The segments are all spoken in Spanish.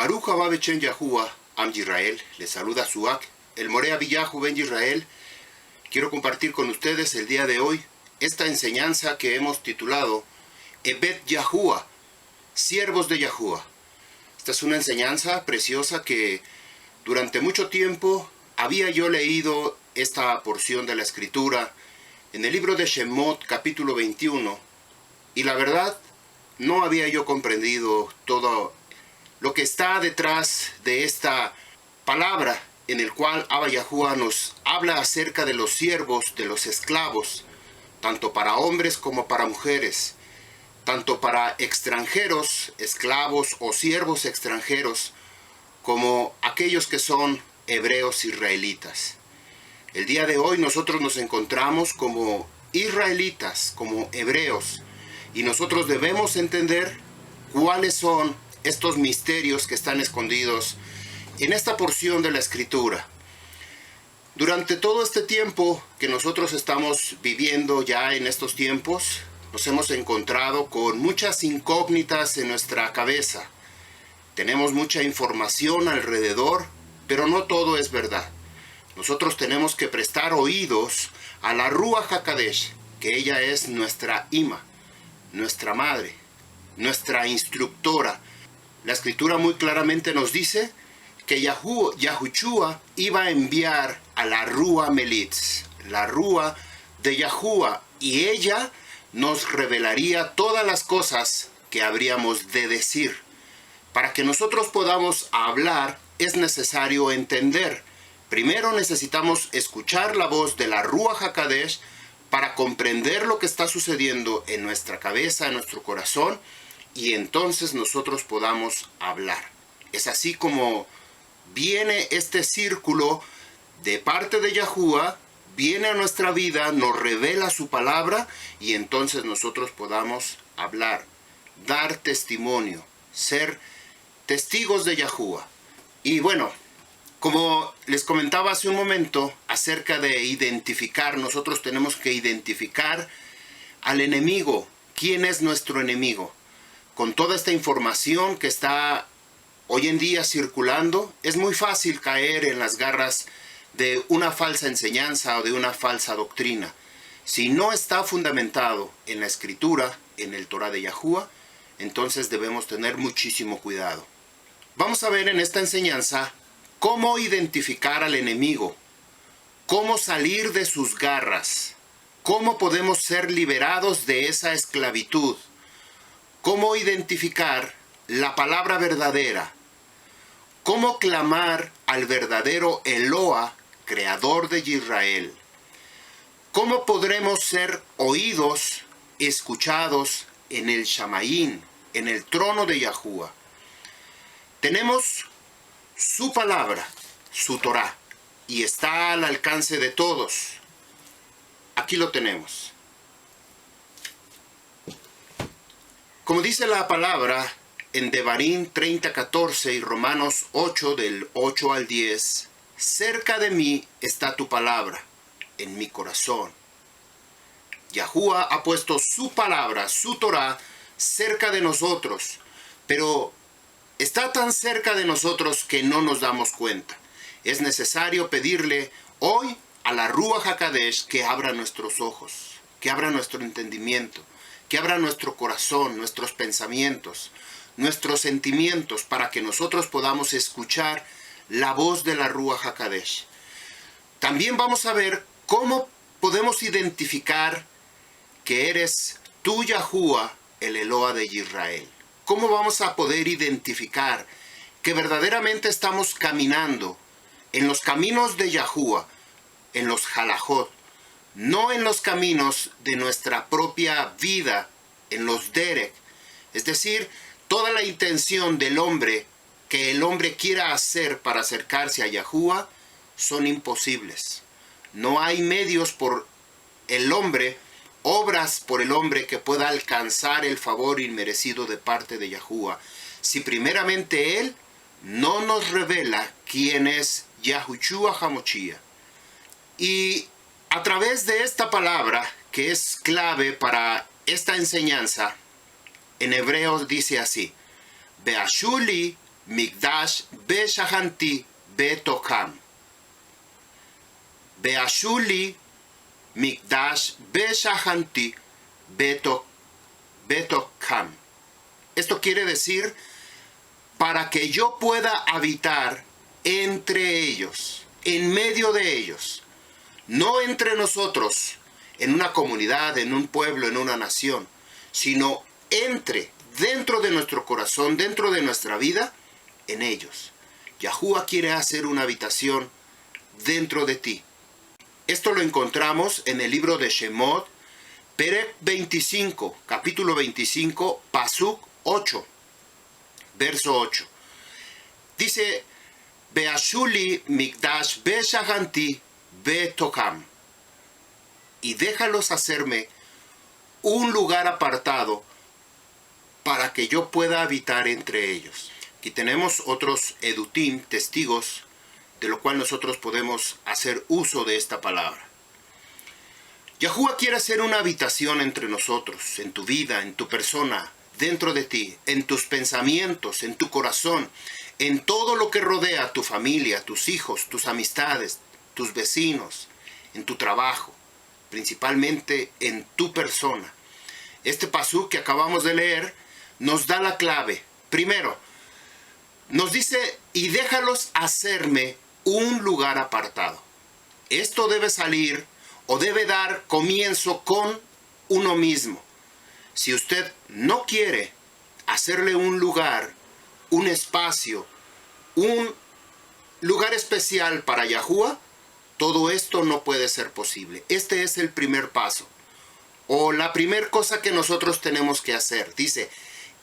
Baruch haba Bechen Yahuwah, Am Yisrael, le saluda Suak, el Morea Villahu Ben Yisrael. Quiero compartir con ustedes el día de hoy esta enseñanza que hemos titulado Ebed Yahuwah, siervos de Yahuwah. Esta es una enseñanza preciosa que durante mucho tiempo había yo leído esta porción de la Escritura en el libro de Shemot, capítulo 21, y la verdad no había yo comprendido todo lo que está detrás de esta palabra en el cual Abba Yahuwah nos habla acerca de los siervos, de los esclavos, tanto para hombres como para mujeres, tanto para extranjeros, esclavos o siervos extranjeros, como aquellos que son hebreos israelitas. El día de hoy nosotros nos encontramos como israelitas, como hebreos, y nosotros debemos entender cuáles son estos misterios que están escondidos en esta porción de la Escritura. Durante todo este tiempo que nosotros estamos viviendo ya en estos tiempos, nos hemos encontrado con muchas incógnitas en nuestra cabeza. Tenemos mucha información alrededor, pero no todo es verdad. Nosotros tenemos que prestar oídos a la Ruach HaKodesh, que ella es nuestra ima, nuestra madre, nuestra instructora. La Escritura muy claramente nos dice que Yahushua iba a enviar a la Rúa Melitz, la Rúa de Yahuwah, y ella nos revelaría todas las cosas que habríamos de decir. Para que nosotros podamos hablar es necesario entender. Primero necesitamos escuchar la voz de la Ruach HaKodesh para comprender lo que está sucediendo en nuestra cabeza, en nuestro corazón, y entonces nosotros podamos hablar. Es así como viene este círculo de parte de Yahuwah, viene a nuestra vida, nos revela su palabra, y entonces nosotros podamos hablar, dar testimonio, ser testigos de Yahuwah. Y bueno, como les comentaba hace un momento acerca de identificar, nosotros tenemos que identificar al enemigo. ¿Quién es nuestro enemigo? Con toda esta información que está hoy en día circulando, es muy fácil caer en las garras de una falsa enseñanza o de una falsa doctrina. Si no está fundamentado en la Escritura, en el Torah de Yahuwah, entonces debemos tener muchísimo cuidado. Vamos a ver en esta enseñanza cómo identificar al enemigo, cómo salir de sus garras, cómo podemos ser liberados de esa esclavitud, cómo identificar la palabra verdadera, cómo clamar al verdadero Eloah, creador de Israel, cómo podremos ser oídos, escuchados en el Shamaín, en el trono de Yahuwah. Tenemos su palabra, su Torah, y está al alcance de todos. Aquí lo tenemos. Como dice la palabra en Devarim 30:14 y Romanos 8 del 8 al 10, cerca de mí está tu palabra, en mi corazón. Yahuwah ha puesto su palabra, su Torah, cerca de nosotros, pero está tan cerca de nosotros que no nos damos cuenta. Es necesario pedirle hoy a la Ruach HaKodesh que abra nuestros ojos, que abra nuestro entendimiento, que abra nuestro corazón, nuestros pensamientos, nuestros sentimientos, para que nosotros podamos escuchar la voz de la Ruach HaKodesh. También vamos a ver cómo podemos identificar que eres tú, Yahuwah, el Eloah de Israel. ¿Cómo vamos a poder identificar que verdaderamente estamos caminando en los caminos de Yahuwah, en los halajot, no en los caminos de nuestra propia vida, en los derek? Es decir, toda la intención del hombre, que el hombre quiera hacer para acercarse a Yahuwah, son imposibles. No hay medios por el hombre, obras por el hombre que pueda alcanzar el favor inmerecido de parte de Yahuwah, si primeramente Él no nos revela quién es Yahushua HaMoshiach. Y a través de esta palabra, que es clave para esta enseñanza, en hebreo dice así: Beashuli Migdash Beshahanti Betokam. Beashuli Migdash Beshahanti Betokam. Esto quiere decir, para que yo pueda habitar entre ellos, en medio de ellos, no entre nosotros, en una comunidad, en un pueblo, en una nación, sino dentro de nuestro corazón, dentro de nuestra vida, en ellos. Yahuwah quiere hacer una habitación dentro de ti. Esto lo encontramos en el libro de Shemot, Perek 25, capítulo 25, Pasuk 8, verso 8. Dice, Beashuli Migdash Beshahanti Betokam. Y déjalos hacerme un lugar apartado para que yo pueda habitar entre ellos. Aquí tenemos otros edutim, testigos, de lo cual nosotros podemos hacer uso de esta palabra. Yahuwah quiere hacer una habitación entre nosotros, en tu vida, en tu persona, dentro de ti, en tus pensamientos, en tu corazón, en todo lo que rodea a tu familia, tus hijos, tus amistades, tus vecinos, en tu trabajo, principalmente en tu persona. Este pasú que acabamos de leer nos da la clave. Primero, nos dice, y déjalos hacerme un lugar apartado. Esto debe salir o debe dar comienzo con uno mismo. Si usted no quiere hacerle un lugar, un espacio, un lugar especial para Yahuwah, todo esto no puede ser posible. Este es el primer paso, o la primera cosa que nosotros tenemos que hacer. Dice,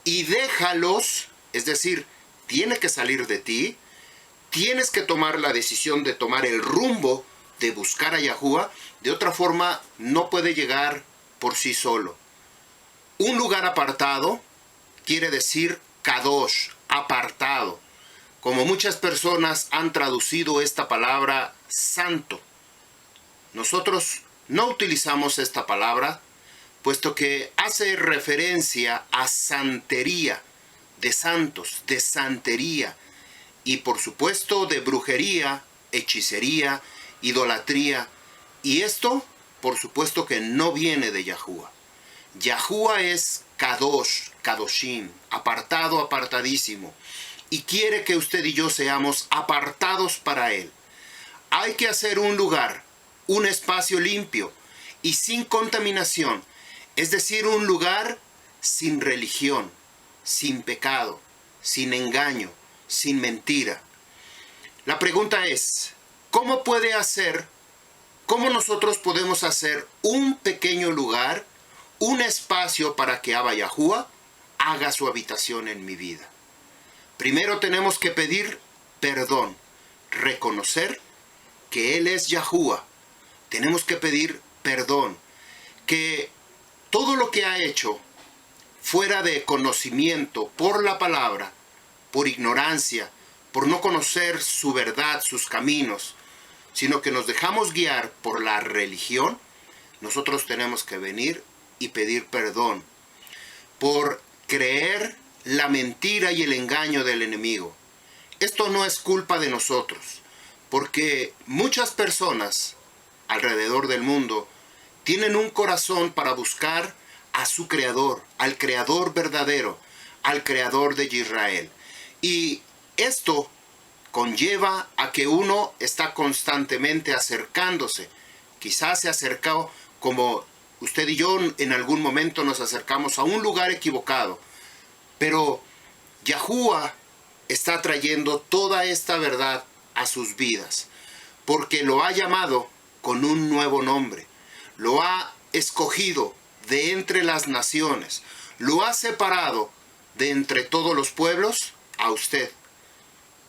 y déjalos, es decir, tiene que salir de ti, tienes que tomar la decisión de tomar el rumbo de buscar a Yahuwah. De otra forma, no puede llegar por sí solo. Un lugar apartado quiere decir kadosh, apartado. Como muchas personas han traducido esta palabra santo. Nosotros no utilizamos esta palabra, puesto que hace referencia a santería, de santos, de santería, y por supuesto de brujería, hechicería, idolatría. Y esto, por supuesto que no viene de Yahuwah. Yahuwah es kadosh, kadoshim, apartado, apartadísimo. Y quiere que usted y yo seamos apartados para Él. Hay que hacer un lugar, un espacio limpio y sin contaminación. Es decir, un lugar sin religión, sin pecado, sin engaño, sin mentira. La pregunta es, ¿cómo nosotros podemos hacer un pequeño lugar, un espacio para que Abba Yahuwah haga su habitación en mi vida? Primero tenemos que pedir perdón, reconocer que Él es Yahuwah. Tenemos que pedir perdón, que todo lo que ha hecho fuera de conocimiento por la palabra, por ignorancia, por no conocer su verdad, sus caminos, sino que nos dejamos guiar por la religión, nosotros tenemos que venir y pedir perdón por creer la mentira y el engaño del enemigo. Esto no es culpa de nosotros, porque muchas personas alrededor del mundo tienen un corazón para buscar a su Creador, al Creador verdadero, al Creador de Israel. Y esto conlleva a que uno está constantemente acercándose. Quizás se acercó como usted y yo en algún momento nos acercamos a un lugar equivocado. Pero Yahuwah está trayendo toda esta verdad a sus vidas, porque lo ha llamado con un nuevo nombre, lo ha escogido de entre las naciones, lo ha separado de entre todos los pueblos a usted,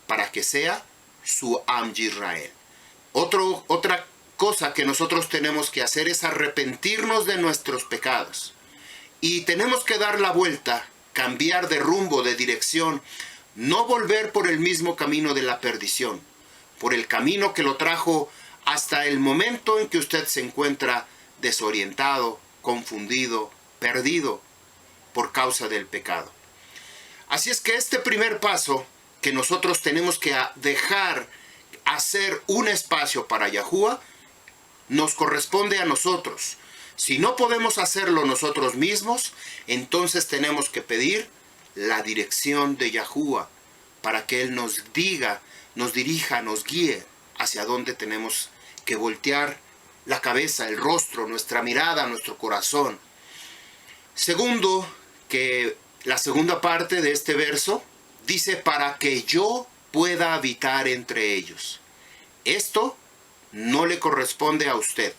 para que sea su Am Yisrael. Otra cosa que nosotros tenemos que hacer es arrepentirnos de nuestros pecados, y tenemos que dar la vuelta, cambiar de rumbo, de dirección, no volver por el mismo camino de la perdición, por el camino que lo trajo hasta el momento en que usted se encuentra desorientado, confundido, perdido por causa del pecado. Así es que este primer paso que nosotros tenemos que dejar hacer un espacio para Yahuwah, nos corresponde a nosotros. Si no podemos hacerlo nosotros mismos, entonces tenemos que pedir la dirección de Yahuwah para que Él nos diga, nos dirija, nos guíe hacia dónde tenemos que voltear la cabeza, el rostro, nuestra mirada, nuestro corazón. Segundo, que la segunda parte de este verso dice, para que yo pueda habitar entre ellos. Esto no le corresponde a usted.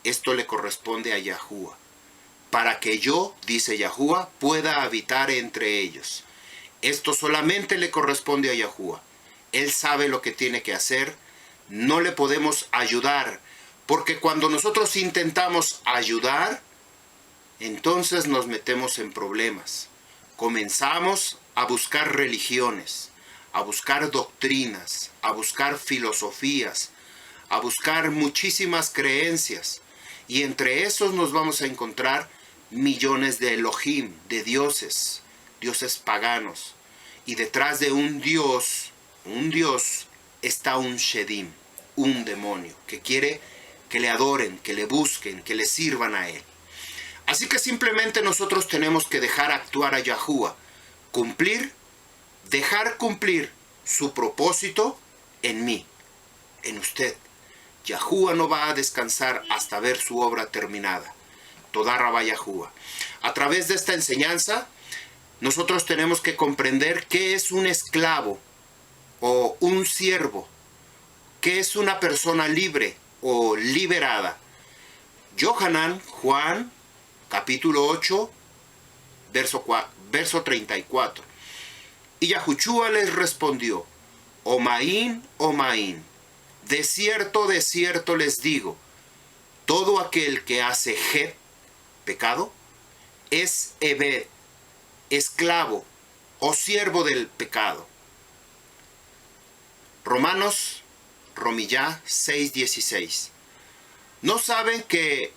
Esto le corresponde a Yahuwah. Para que yo, dice Yahuwah, pueda habitar entre ellos. Esto solamente le corresponde a Yahuwah. Él sabe lo que tiene que hacer. No le podemos ayudar, porque cuando nosotros intentamos ayudar, entonces nos metemos en problemas. Comenzamos a buscar religiones, a buscar doctrinas, a buscar filosofías, a buscar muchísimas creencias. Y entre esos nos vamos a encontrar millones de Elohim, de dioses, dioses paganos. Y detrás de un dios, está un Shedim, un demonio, que quiere que le adoren, que le busquen, que le sirvan a él. Así que simplemente nosotros tenemos que dejar actuar a Yahuwah, dejar cumplir su propósito en mí, en usted. Yahuwah no va a descansar hasta ver su obra terminada. Toda Rabá Yahuwah. A través de esta enseñanza, nosotros tenemos que comprender qué es un esclavo o un siervo, qué es una persona libre o liberada. Yohanan, Juan, capítulo 8, verso 34. Y Yahushua les respondió, Omaín, Omaín, de cierto les digo, todo aquel que hace het, pecado, es ebed, esclavo o siervo del pecado. Romanos, Romillá 6:16. ¿No saben que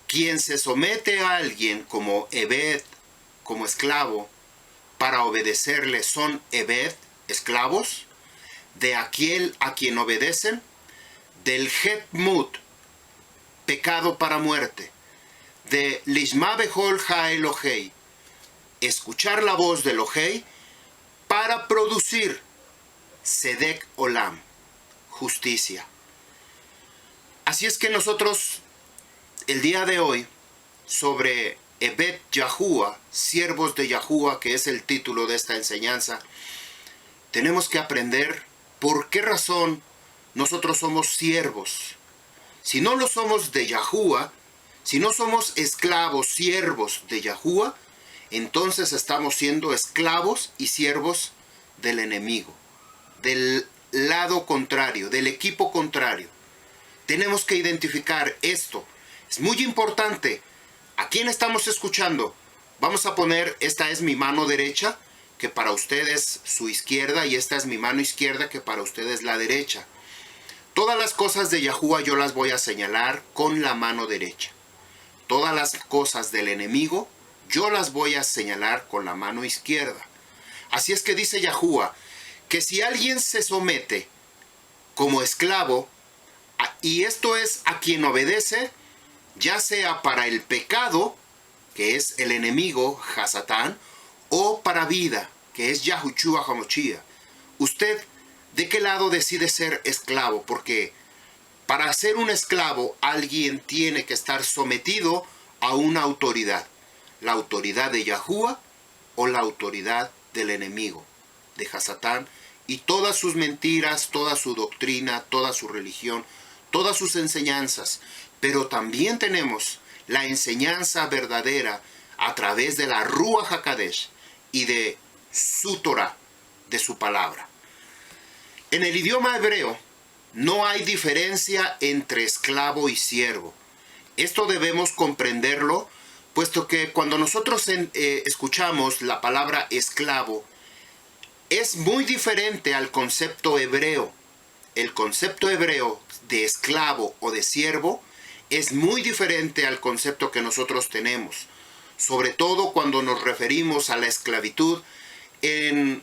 quien se somete a alguien como ebed, como esclavo, para obedecerle son ebed, esclavos, de aquel a quien obedecen, del hetmut, pecado para muerte, de lishma behol ha Elohei, escuchar la voz de Elohei, para producir sedek olam, justicia. Así es que nosotros, el día de hoy, sobre ebed Yahuwah, siervos de Yahuwah, que es el título de esta enseñanza, tenemos que aprender por qué razón nosotros somos siervos. Si no lo somos de Yahuwah, si no somos esclavos, siervos de Yahuwah, entonces estamos siendo esclavos y siervos del enemigo, del lado contrario, del equipo contrario. Tenemos que identificar esto. Es muy importante. ¿A quién estamos escuchando? Vamos a poner, esta es mi mano derecha, que para usted es su izquierda, y esta es mi mano izquierda, que para usted es la derecha. Todas las cosas de Yahuwah yo las voy a señalar con la mano derecha. Todas las cosas del enemigo yo las voy a señalar con la mano izquierda. Así es que dice Yahuwah que si alguien se somete como esclavo, y esto es a quien obedece, ya sea para el pecado, que es el enemigo, Hasatán, o para vida, que es Yahushua HaMashiach. Usted, ¿de qué lado decide ser esclavo? Porque para ser un esclavo, alguien tiene que estar sometido a una autoridad. La autoridad de Yahuwah o la autoridad del enemigo, de Hasatán, y todas sus mentiras, toda su doctrina, toda su religión, todas sus enseñanzas. Pero también tenemos la enseñanza verdadera a través de la Ruach HaKadosh y de su Torah, de su palabra. En el idioma hebreo no hay diferencia entre esclavo y siervo. Esto debemos comprenderlo, puesto que cuando nosotros escuchamos la palabra esclavo, es muy diferente al concepto hebreo. El concepto hebreo de esclavo o de siervo es muy diferente al concepto que nosotros tenemos, sobre todo cuando nos referimos a la esclavitud en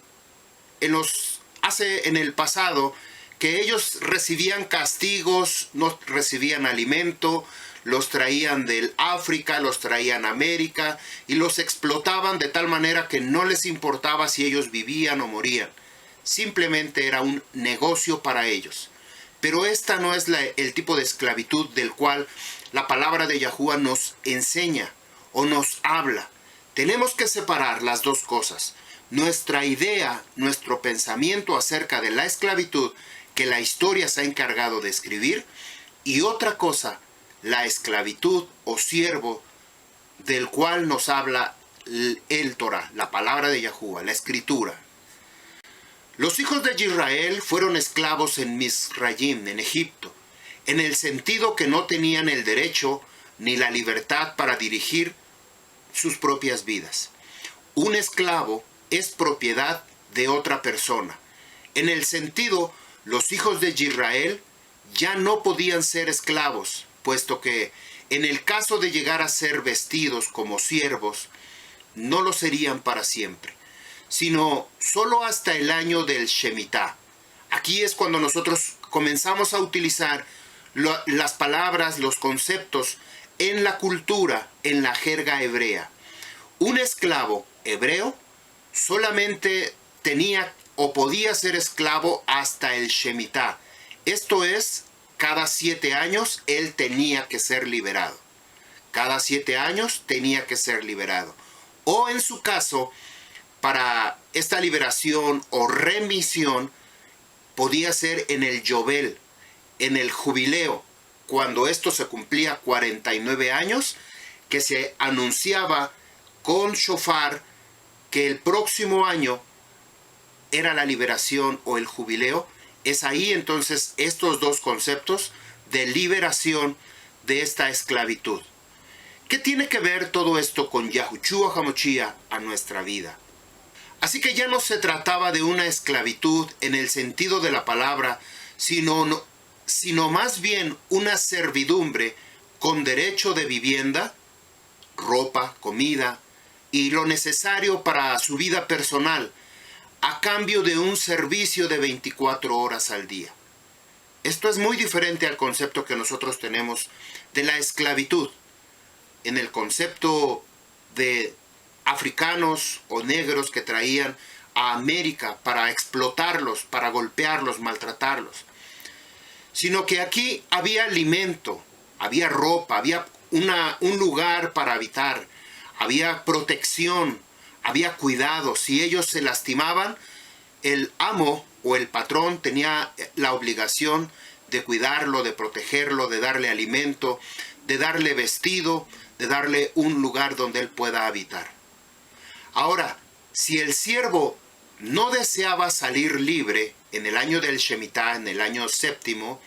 en el pasado, que ellos recibían castigos, no recibían alimento, los traían del África, los traían a América y los explotaban de tal manera que no les importaba si ellos vivían o morían. Simplemente era un negocio para ellos. Pero esta no es el tipo de esclavitud del cual la palabra de Yahuwah nos enseña o nos habla. Tenemos que separar las dos cosas. Nuestra idea, nuestro pensamiento acerca de la esclavitud que la historia se ha encargado de escribir, y otra cosa, la esclavitud o siervo del cual nos habla el Torah, la palabra de Yahuwah, la escritura. Los hijos de Israel fueron esclavos en Misrayim, en Egipto, en el sentido que no tenían el derecho ni la libertad para dirigir sus propias vidas. Un esclavo es propiedad de otra persona. En el sentido, los hijos de Israel ya no podían ser esclavos, puesto que en el caso de llegar a ser vestidos como siervos, no lo serían para siempre, sino solo hasta el año del Shemitah. Aquí es cuando nosotros comenzamos a utilizar las palabras, los conceptos en la cultura, en la jerga hebrea. Un esclavo hebreo solamente tenía o podía ser esclavo hasta el Shemitah. Esto es, cada 7 años él tenía que ser liberado. Cada 7 años tenía que ser liberado. O en su caso, para esta liberación o remisión, podía ser en el Yobel, en el jubileo, cuando esto se cumplía 49 años, que se anunciaba con shofar que el próximo año era la liberación o el jubileo. Es ahí entonces estos dos conceptos de liberación de esta esclavitud. ¿Qué tiene que ver todo esto con Yahushua HaMashiach a nuestra vida? Así que ya no se trataba de una esclavitud en el sentido de la palabra, sino más bien una servidumbre con derecho de vivienda, ropa, comida y lo necesario para su vida personal, a cambio de un servicio de 24 horas al día. Esto es muy diferente al concepto que nosotros tenemos de la esclavitud. En el concepto de africanos o negros que traían a América para explotarlos, para golpearlos, maltratarlos. Sino que aquí había alimento, había ropa, había un lugar para habitar, había protección, había cuidado. Si ellos se lastimaban, el amo o el patrón tenía la obligación de cuidarlo, de protegerlo, de darle alimento, de darle vestido, de darle un lugar donde él pueda habitar. Ahora, si el siervo no deseaba salir libre en el año del Shemitah, en el año séptimo,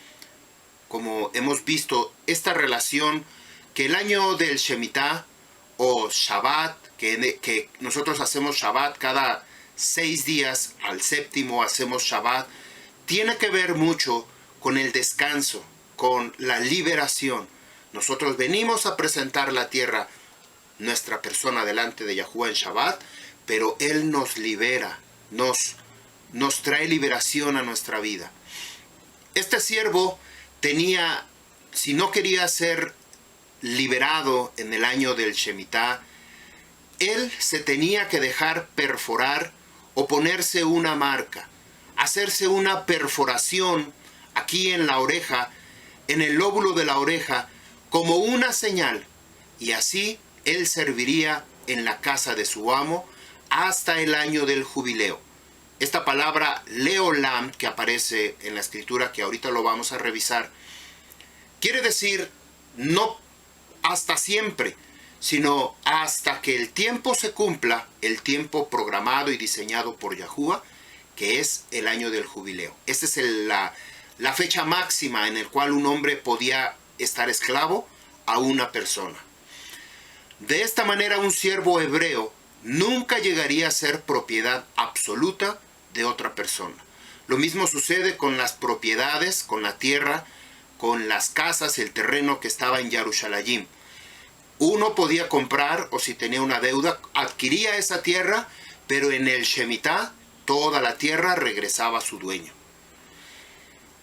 como hemos visto, esta relación que el año del Shemitah o Shabbat, que nosotros hacemos Shabbat cada 6 días, al séptimo hacemos Shabbat, tiene que ver mucho con el descanso, con la liberación. Nosotros venimos a presentar la tierra, nuestra persona delante de Yahuwah en Shabbat, pero Él nos libera, nos trae liberación a nuestra vida. Este siervo tenía, si no quería ser liberado en el año del Shemitah, él se tenía que dejar perforar o ponerse una marca, hacerse una perforación aquí en la oreja, en el lóbulo de la oreja, como una señal, y así él serviría en la casa de su amo hasta el año del jubileo. Esta palabra leolam, que aparece en la escritura, que ahorita lo vamos a revisar, quiere decir no hasta siempre, sino hasta que el tiempo se cumpla, el tiempo programado y diseñado por Yahuwah, que es el año del jubileo. Esta es la fecha máxima en la cual un hombre podía estar esclavo a una persona. De esta manera, un siervo hebreo nunca llegaría a ser propiedad absoluta de otra persona. Lo mismo sucede con las propiedades, con la tierra, con las casas, el terreno que estaba en Yerushalayim. Uno podía comprar, o si tenía una deuda, adquiría esa tierra, pero en el Shemitah toda la tierra regresaba a su dueño.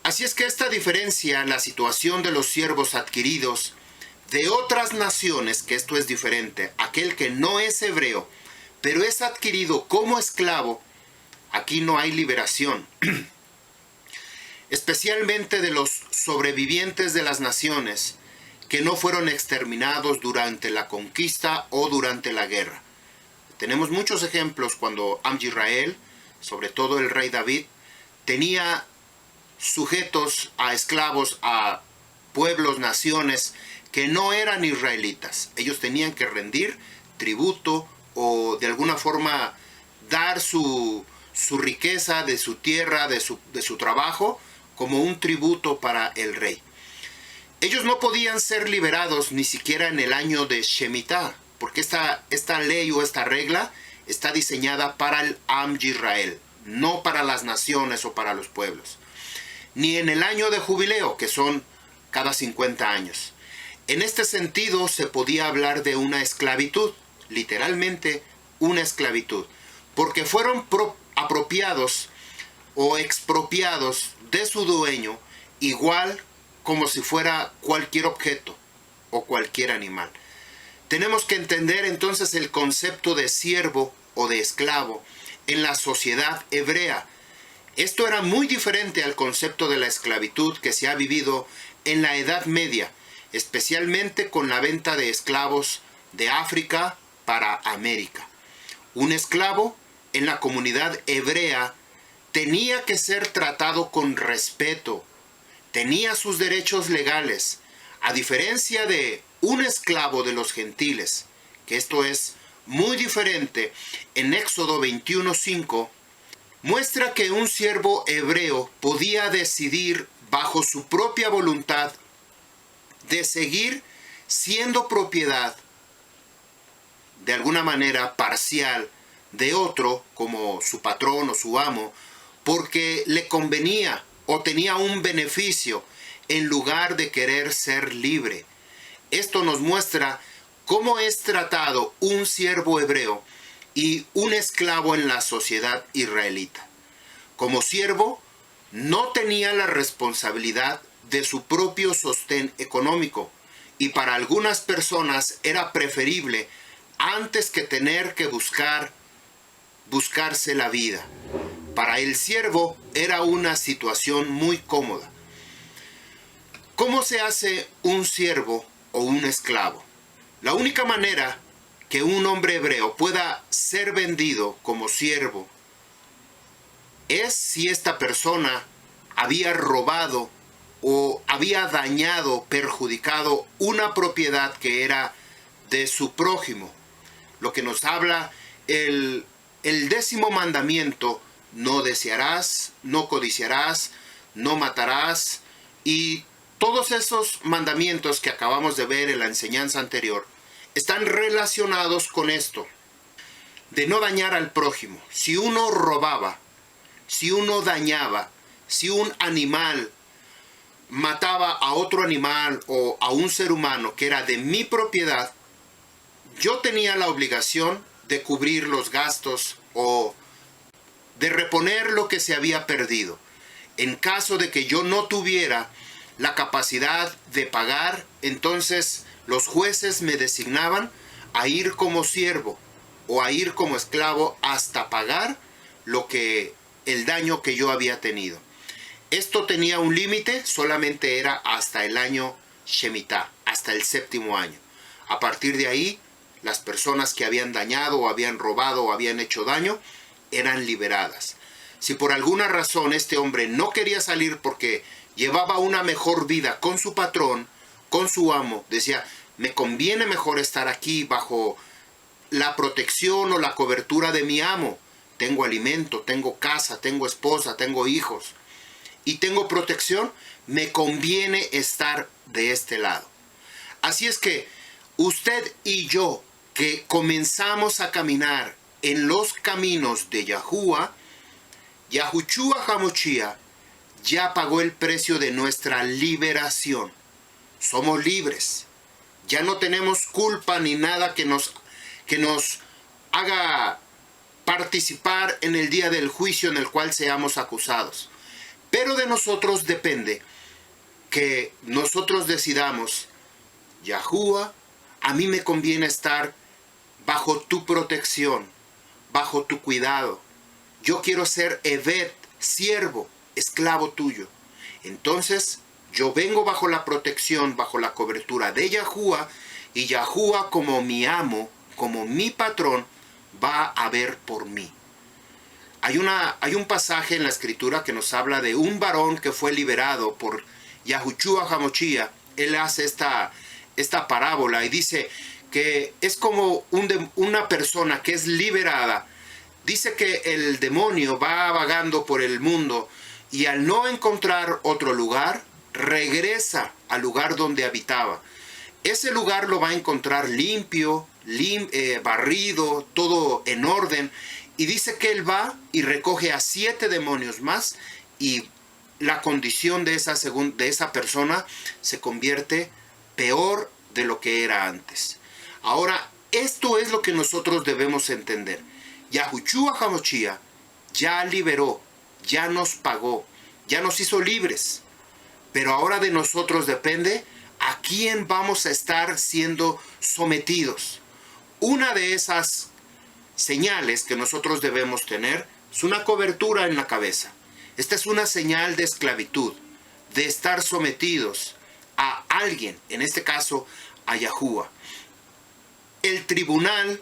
Así es que esta diferencia en la situación de los siervos adquiridos de otras naciones, que esto es diferente, aquel que no es hebreo, pero es adquirido como esclavo, aquí no hay liberación. Especialmente de los sobrevivientes de las naciones que no fueron exterminados durante la conquista o durante la guerra. Tenemos muchos ejemplos cuando Am Yisrael, sobre todo el rey David, tenía sujetos a esclavos a pueblos, naciones que no eran israelitas. Ellos tenían que rendir tributo o de alguna forma dar su riqueza de su tierra, de su trabajo, como un tributo para el rey. Ellos no podían ser liberados ni siquiera en el año de Shemitah, porque esta ley o esta regla está diseñada para el Am Yisrael, no para las naciones o para los pueblos. Ni en el año de jubileo, que son cada 50 años. En este sentido se podía hablar de una esclavitud, literalmente una esclavitud, porque fueron apropiados o expropiados de su dueño, igual como si fuera cualquier objeto o cualquier animal. Tenemos que entender entonces el concepto de siervo o de esclavo en la sociedad hebrea. Esto era muy diferente al concepto de la esclavitud que se ha vivido en la Edad Media, especialmente con la venta de esclavos de África para América. Un esclavo en la comunidad hebrea tenía que ser tratado con respeto, tenía sus derechos legales, a diferencia de un esclavo de los gentiles, que esto es muy diferente. En Éxodo 21:5 muestra que un siervo hebreo podía decidir bajo su propia voluntad de seguir siendo propiedad de alguna manera parcial de otro como su patrón o su amo, porque le convenía o tenía un beneficio en lugar de querer ser libre. Esto nos muestra cómo es tratado un siervo hebreo y un esclavo en la sociedad israelita. Como siervo, no tenía la responsabilidad de su propio sostén económico, y para algunas personas era preferible antes que tener que buscarse la vida. Para el siervo era una situación muy cómoda. ¿Cómo se hace un siervo o un esclavo? La única manera que un hombre hebreo pueda ser vendido como siervo es si esta persona había robado o había dañado, perjudicado una propiedad que era de su prójimo. Lo que nos habla el 10º mandamiento: no desearás, no codiciarás, no matarás, y todos esos mandamientos que acabamos de ver en la enseñanza anterior están relacionados con esto, de no dañar al prójimo. Si uno robaba, si uno dañaba, si un animal mataba a otro animal o a un ser humano que era de mi propiedad, yo tenía la obligación de cubrir los gastos o de reponer lo que se había perdido. En caso de que yo no tuviera la capacidad de pagar, entonces los jueces me designaban a ir como siervo o a ir como esclavo hasta pagar el daño que yo había tenido. Esto tenía un límite, solamente era hasta el año Shemitah, hasta el 7º año. A partir de ahí, las personas que habían dañado o habían robado o habían hecho daño eran liberadas. Si por alguna razón este hombre no quería salir porque llevaba una mejor vida con su patrón, con su amo, decía: me conviene mejor estar aquí bajo la protección o la cobertura de mi amo. Tengo alimento, tengo casa, tengo esposa, tengo hijos y tengo protección, me conviene estar de este lado. Así es que usted y yo, que comenzamos a caminar en los caminos de Yahushua HaMashiach, ya pagó el precio de nuestra liberación. Somos libres. Ya no tenemos culpa ni nada que nos haga participar en el día del juicio en el cual seamos acusados. Pero de nosotros depende que nosotros decidamos, Yahuwah, a mí me conviene estar bajo tu protección, bajo tu cuidado. Yo quiero ser Eved, siervo, esclavo tuyo. Entonces, yo vengo bajo la protección, bajo la cobertura de Yahuwah, y Yahuwah como mi amo, como mi patrón, va a ver por mí. Hay un pasaje en la Escritura que nos habla de un varón que fue liberado por Yahushua HaMashiach. Él hace esta parábola y dice que es como una persona que es liberada. Dice que el demonio va vagando por el mundo y al no encontrar otro lugar, regresa al lugar donde habitaba. Ese lugar lo va a encontrar limpio, barrido, todo en orden. Y dice que él va y recoge a 7 demonios más y la condición de esa persona se convierte peor de lo que era antes. Ahora, esto es lo que nosotros debemos entender. Yahushua HaMashiach ya liberó, ya nos pagó, ya nos hizo libres. Pero ahora de nosotros depende a quién vamos a estar siendo sometidos. Una de esas señales que nosotros debemos tener es una cobertura en la cabeza. Esta es una señal de esclavitud, de estar sometidos a alguien, en este caso a Yahuwah. El tribunal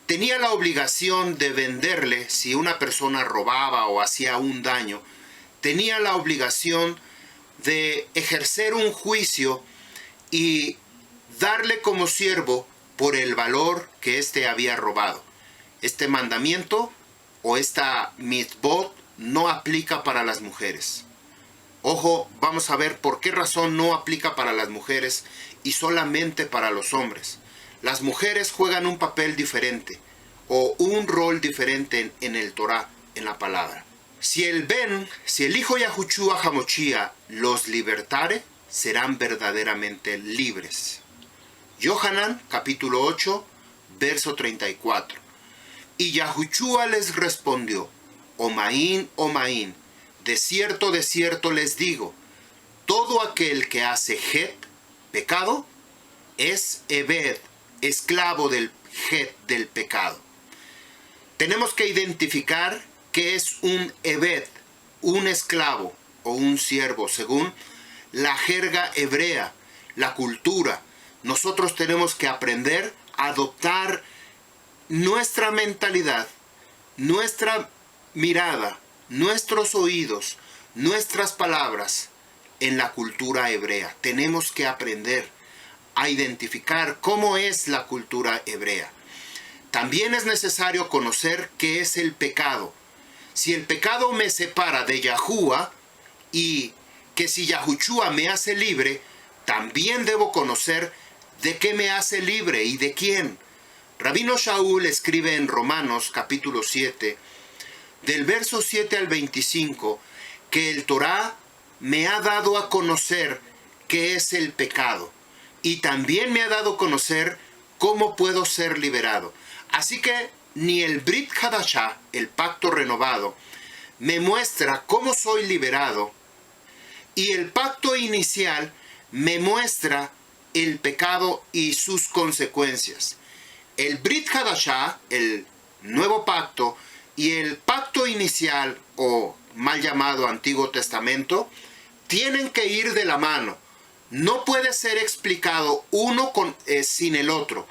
tenía la obligación de venderle, si una persona robaba o hacía un daño, tenía la obligación de ejercer un juicio y darle como siervo por el valor que éste había robado. Este mandamiento o esta mitzvot no aplica para las mujeres. Ojo, vamos a ver por qué razón no aplica para las mujeres y solamente para los hombres. Las mujeres juegan un papel diferente o un rol diferente en el Torah, en la palabra. Si el Hijo Yahushua HaMashiach los libertare, serán verdaderamente libres. Yohanan, capítulo 8, verso 34. Y Yahushua les respondió, Omaín, Omaín, de cierto les digo, todo aquel que hace het, pecado, es Eved, esclavo del het, del pecado. Tenemos que identificar qué es un Eved, un esclavo o un siervo, según la jerga hebrea, la cultura. Nosotros tenemos que aprender a adoptar nuestra mentalidad, nuestra mirada, nuestros oídos, nuestras palabras en la cultura hebrea. Tenemos que aprender a identificar cómo es la cultura hebrea. También es necesario conocer qué es el pecado. Si el pecado me separa de Yahuwah y que si Yahushua me hace libre, también debo conocer de qué me hace libre y de quién. Rabino Shaul escribe en Romanos capítulo 7, del verso 7 al 25, que el Torah me ha dado a conocer qué es el pecado y también me ha dado a conocer cómo puedo ser liberado. Así que ni el Brit Hadashah, el pacto renovado, me muestra cómo soy liberado, y el pacto inicial me muestra el pecado y sus consecuencias. El Brit Hadashah, el nuevo pacto, y el pacto inicial, o mal llamado Antiguo Testamento, tienen que ir de la mano. No puede ser explicado uno sin el otro.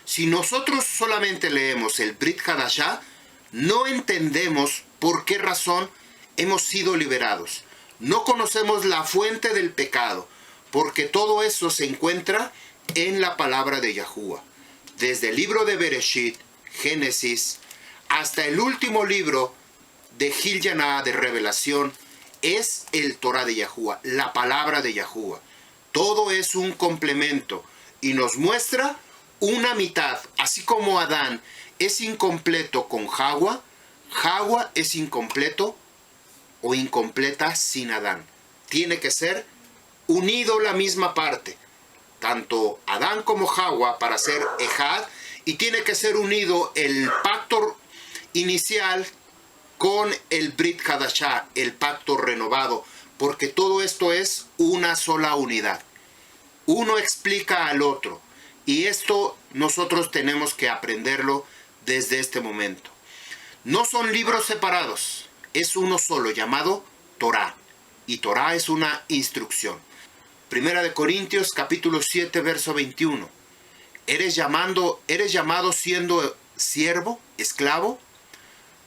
Si nosotros solamente leemos el Brit Hadashah, no entendemos por qué razón hemos sido liberados. No conocemos la fuente del pecado, porque todo eso se encuentra en la palabra de Yahuwah. Desde el libro de Bereshit, Génesis, hasta el último libro de Gilyaná, de Revelación, es el Torah de Yahuwah, la palabra de Yahuwah. Todo es un complemento y nos muestra una mitad. Así como Adán es incompleto con Hawa, Hawa es incompleto o incompleta sin Adán. Tiene que ser unido la misma parte, tanto Adán como Hawa, para ser Ejad, y tiene que ser unido el pacto inicial con el Brit Hadashah, el pacto renovado, porque todo esto es una sola unidad. Uno explica al otro, y esto nosotros tenemos que aprenderlo desde este momento. No son libros separados, es uno solo llamado Torá, y Torá es una instrucción. Primera de Corintios capítulo 7 verso 21. ¿Eres llamado siendo siervo, esclavo?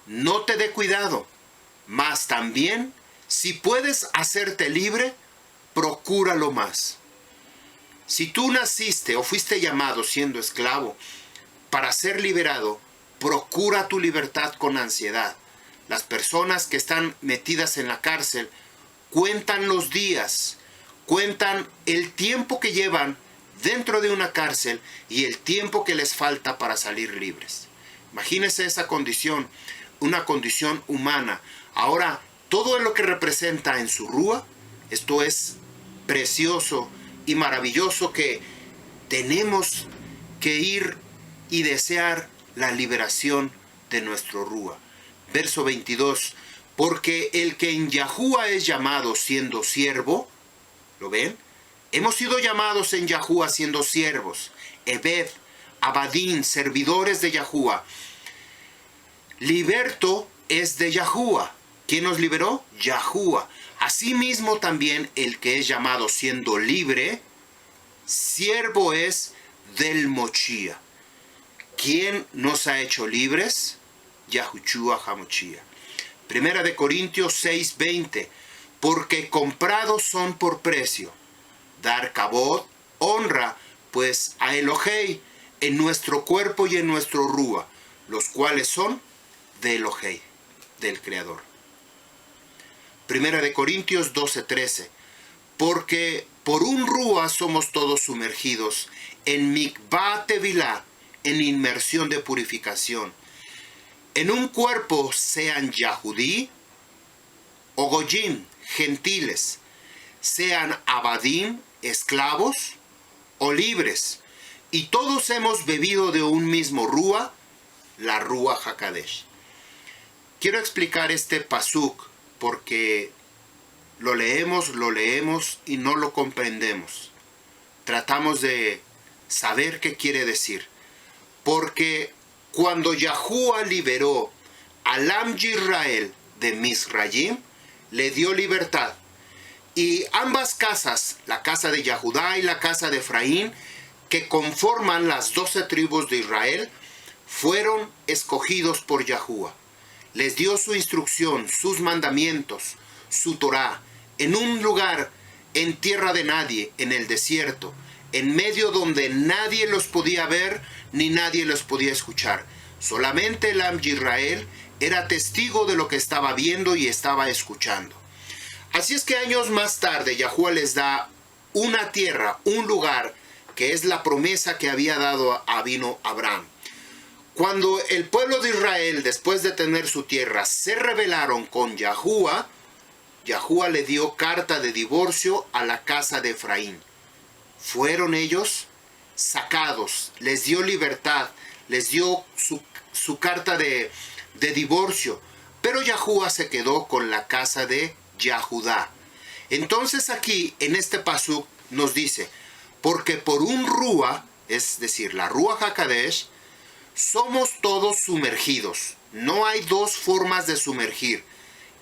No te dé cuidado, mas también, si puedes hacerte libre, procúralo más. Si tú naciste o fuiste llamado siendo esclavo, para ser liberado, procura tu libertad con ansiedad. Las personas que están metidas en la cárcel cuentan los días, cuentan el tiempo que llevan dentro de una cárcel y el tiempo que les falta para salir libres. Imagínense esa condición, una condición humana. Ahora, todo lo que representa en su rúa, esto es precioso y maravilloso, que tenemos que ir y desear la liberación de nuestro rúa. Verso 22, porque el que en Yahuwah es llamado siendo siervo, ¿lo ven? Hemos sido llamados en Yahuwah siendo siervos, Ebed, Abadín, servidores de Yahuwah. Liberto es de Yahuwah. ¿Quién nos liberó? Yahuwah. Asimismo también el que es llamado siendo libre, siervo es del Mochía. ¿Quién nos ha hecho libres? Yahushua HaMochía. Primera de Corintios 6:20. Porque comprados son por precio. Dar kabod, honra, pues a Elohei, en nuestro cuerpo y en nuestro rúa, los cuales son de Elohei, del Creador. Primera de Corintios 12:13. Porque por un rúa somos todos sumergidos en mikvah tevilá, en inmersión de purificación. En un cuerpo sean Yahudí o Goyim, gentiles, sean Abadim, esclavos o libres, y todos hemos bebido de un mismo rúa, la Rúa HaKadosh. Quiero explicar este pasuk porque lo leemos y no lo comprendemos. Tratamos de saber qué quiere decir. Porque cuando Yahuwah liberó al Am Yisrael de Misrayim, le dio libertad. Y ambas casas, la casa de Yahudá y la casa de Efraín, que conforman las 12 tribus de Israel, fueron escogidos por Yahuwah. Les dio su instrucción, sus mandamientos, su Torá, en un lugar, en tierra de nadie, en el desierto, en medio donde nadie los podía ver ni nadie los podía escuchar. Solamente el Am Yisrael era testigo de lo que estaba viendo y estaba escuchando. Así es que años más tarde Yahuwah les da una tierra, un lugar, que es la promesa que había dado a Avinu Abraham. Cuando el pueblo de Israel, después de tener su tierra, se rebelaron con Yahuwah, Yahuwah le dio carta de divorcio a la casa de Efraín. Fueron ellos sacados, les dio libertad, les dio su carta de divorcio, pero Yahuwah se quedó con la casa de Yahudá. Entonces aquí en este pasuk nos dice, porque por un rúa, es decir, la Rúa HaKadosh, somos todos sumergidos. No hay dos formas de sumergir.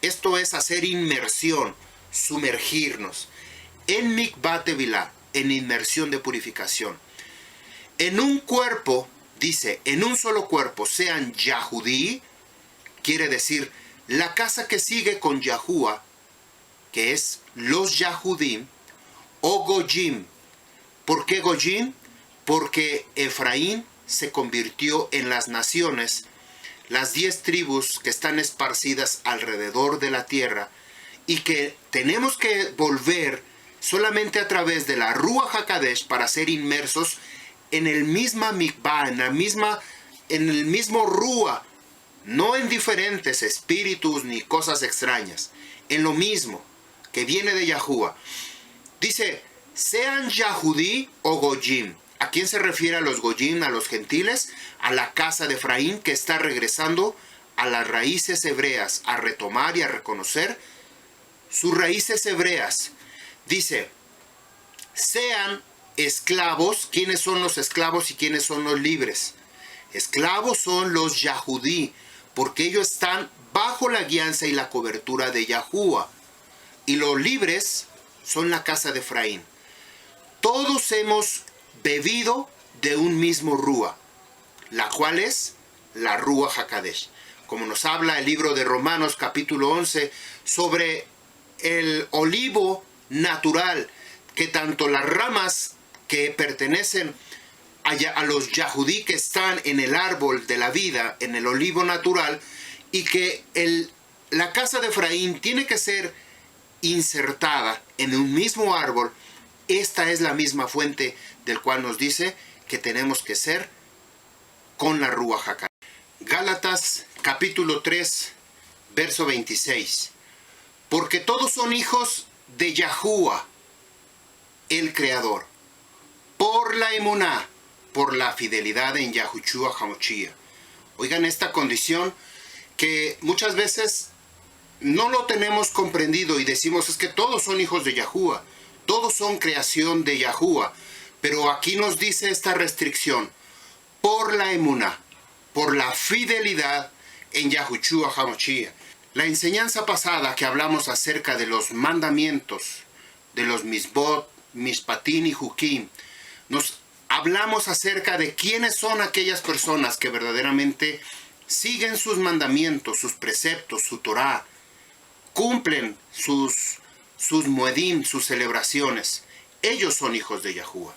Esto es hacer inmersión, sumergirnos. En mikvah tevilá, en inmersión de purificación. En un cuerpo, dice, en un solo cuerpo, sean Yahudí, quiere decir, la casa que sigue con Yahuwah, que es los Yahudim, o Goyim. ¿Por qué Goyim? Porque Efraín se convirtió en las naciones, las 10 tribus que están esparcidas alrededor de la tierra, y que tenemos que volver solamente a través de la Rúa HaKadosh para ser inmersos en el mismo mikvah, en el mismo Rúa, no en diferentes espíritus ni cosas extrañas, en lo mismo que viene de Yahuwah. Dice, sean Yahudí o Goyim. ¿A quién se refiere a los Goyim, a los gentiles? A la casa de Efraín que está regresando a las raíces hebreas, a retomar y a reconocer sus raíces hebreas. Dice, sean esclavos. ¿Quiénes son los esclavos y quiénes son los libres? Esclavos son los Yahudí, porque ellos están bajo la guianza y la cobertura de Yahuwah. Y los libres son la casa de Efraín. Todos hemos bebido de un mismo Rúa, la cual es la Rúa HaKadosh. Como nos habla el libro de Romanos capítulo 11 sobre el olivo natural, que tanto las ramas que pertenecen a los Yahudí que están en el árbol de la vida, en el olivo natural, y que la casa de Efraín tiene que ser insertada en un mismo árbol. Esta es la misma fuente del cual nos dice que tenemos que ser con la Rúa HaKadosh. Gálatas capítulo 3, verso 26. Porque todos son hijos de Yahuwah, el Creador, por la emuná, por la fidelidad en Yahushua HaMashiach. Oigan, esta condición que muchas veces no lo tenemos comprendido y decimos es que todos son hijos de Yahuwah, todos son creación de Yahuwah, pero aquí nos dice esta restricción, por la emuná, por la fidelidad en Yahushua HaMashiach. La enseñanza pasada que hablamos acerca de los mandamientos, de los misbot, mishpatim y hukim, nos hablamos acerca de quiénes son aquellas personas que verdaderamente siguen sus mandamientos, sus preceptos, su Torah, cumplen sus muedim, sus celebraciones. Ellos son hijos de Yahuwah.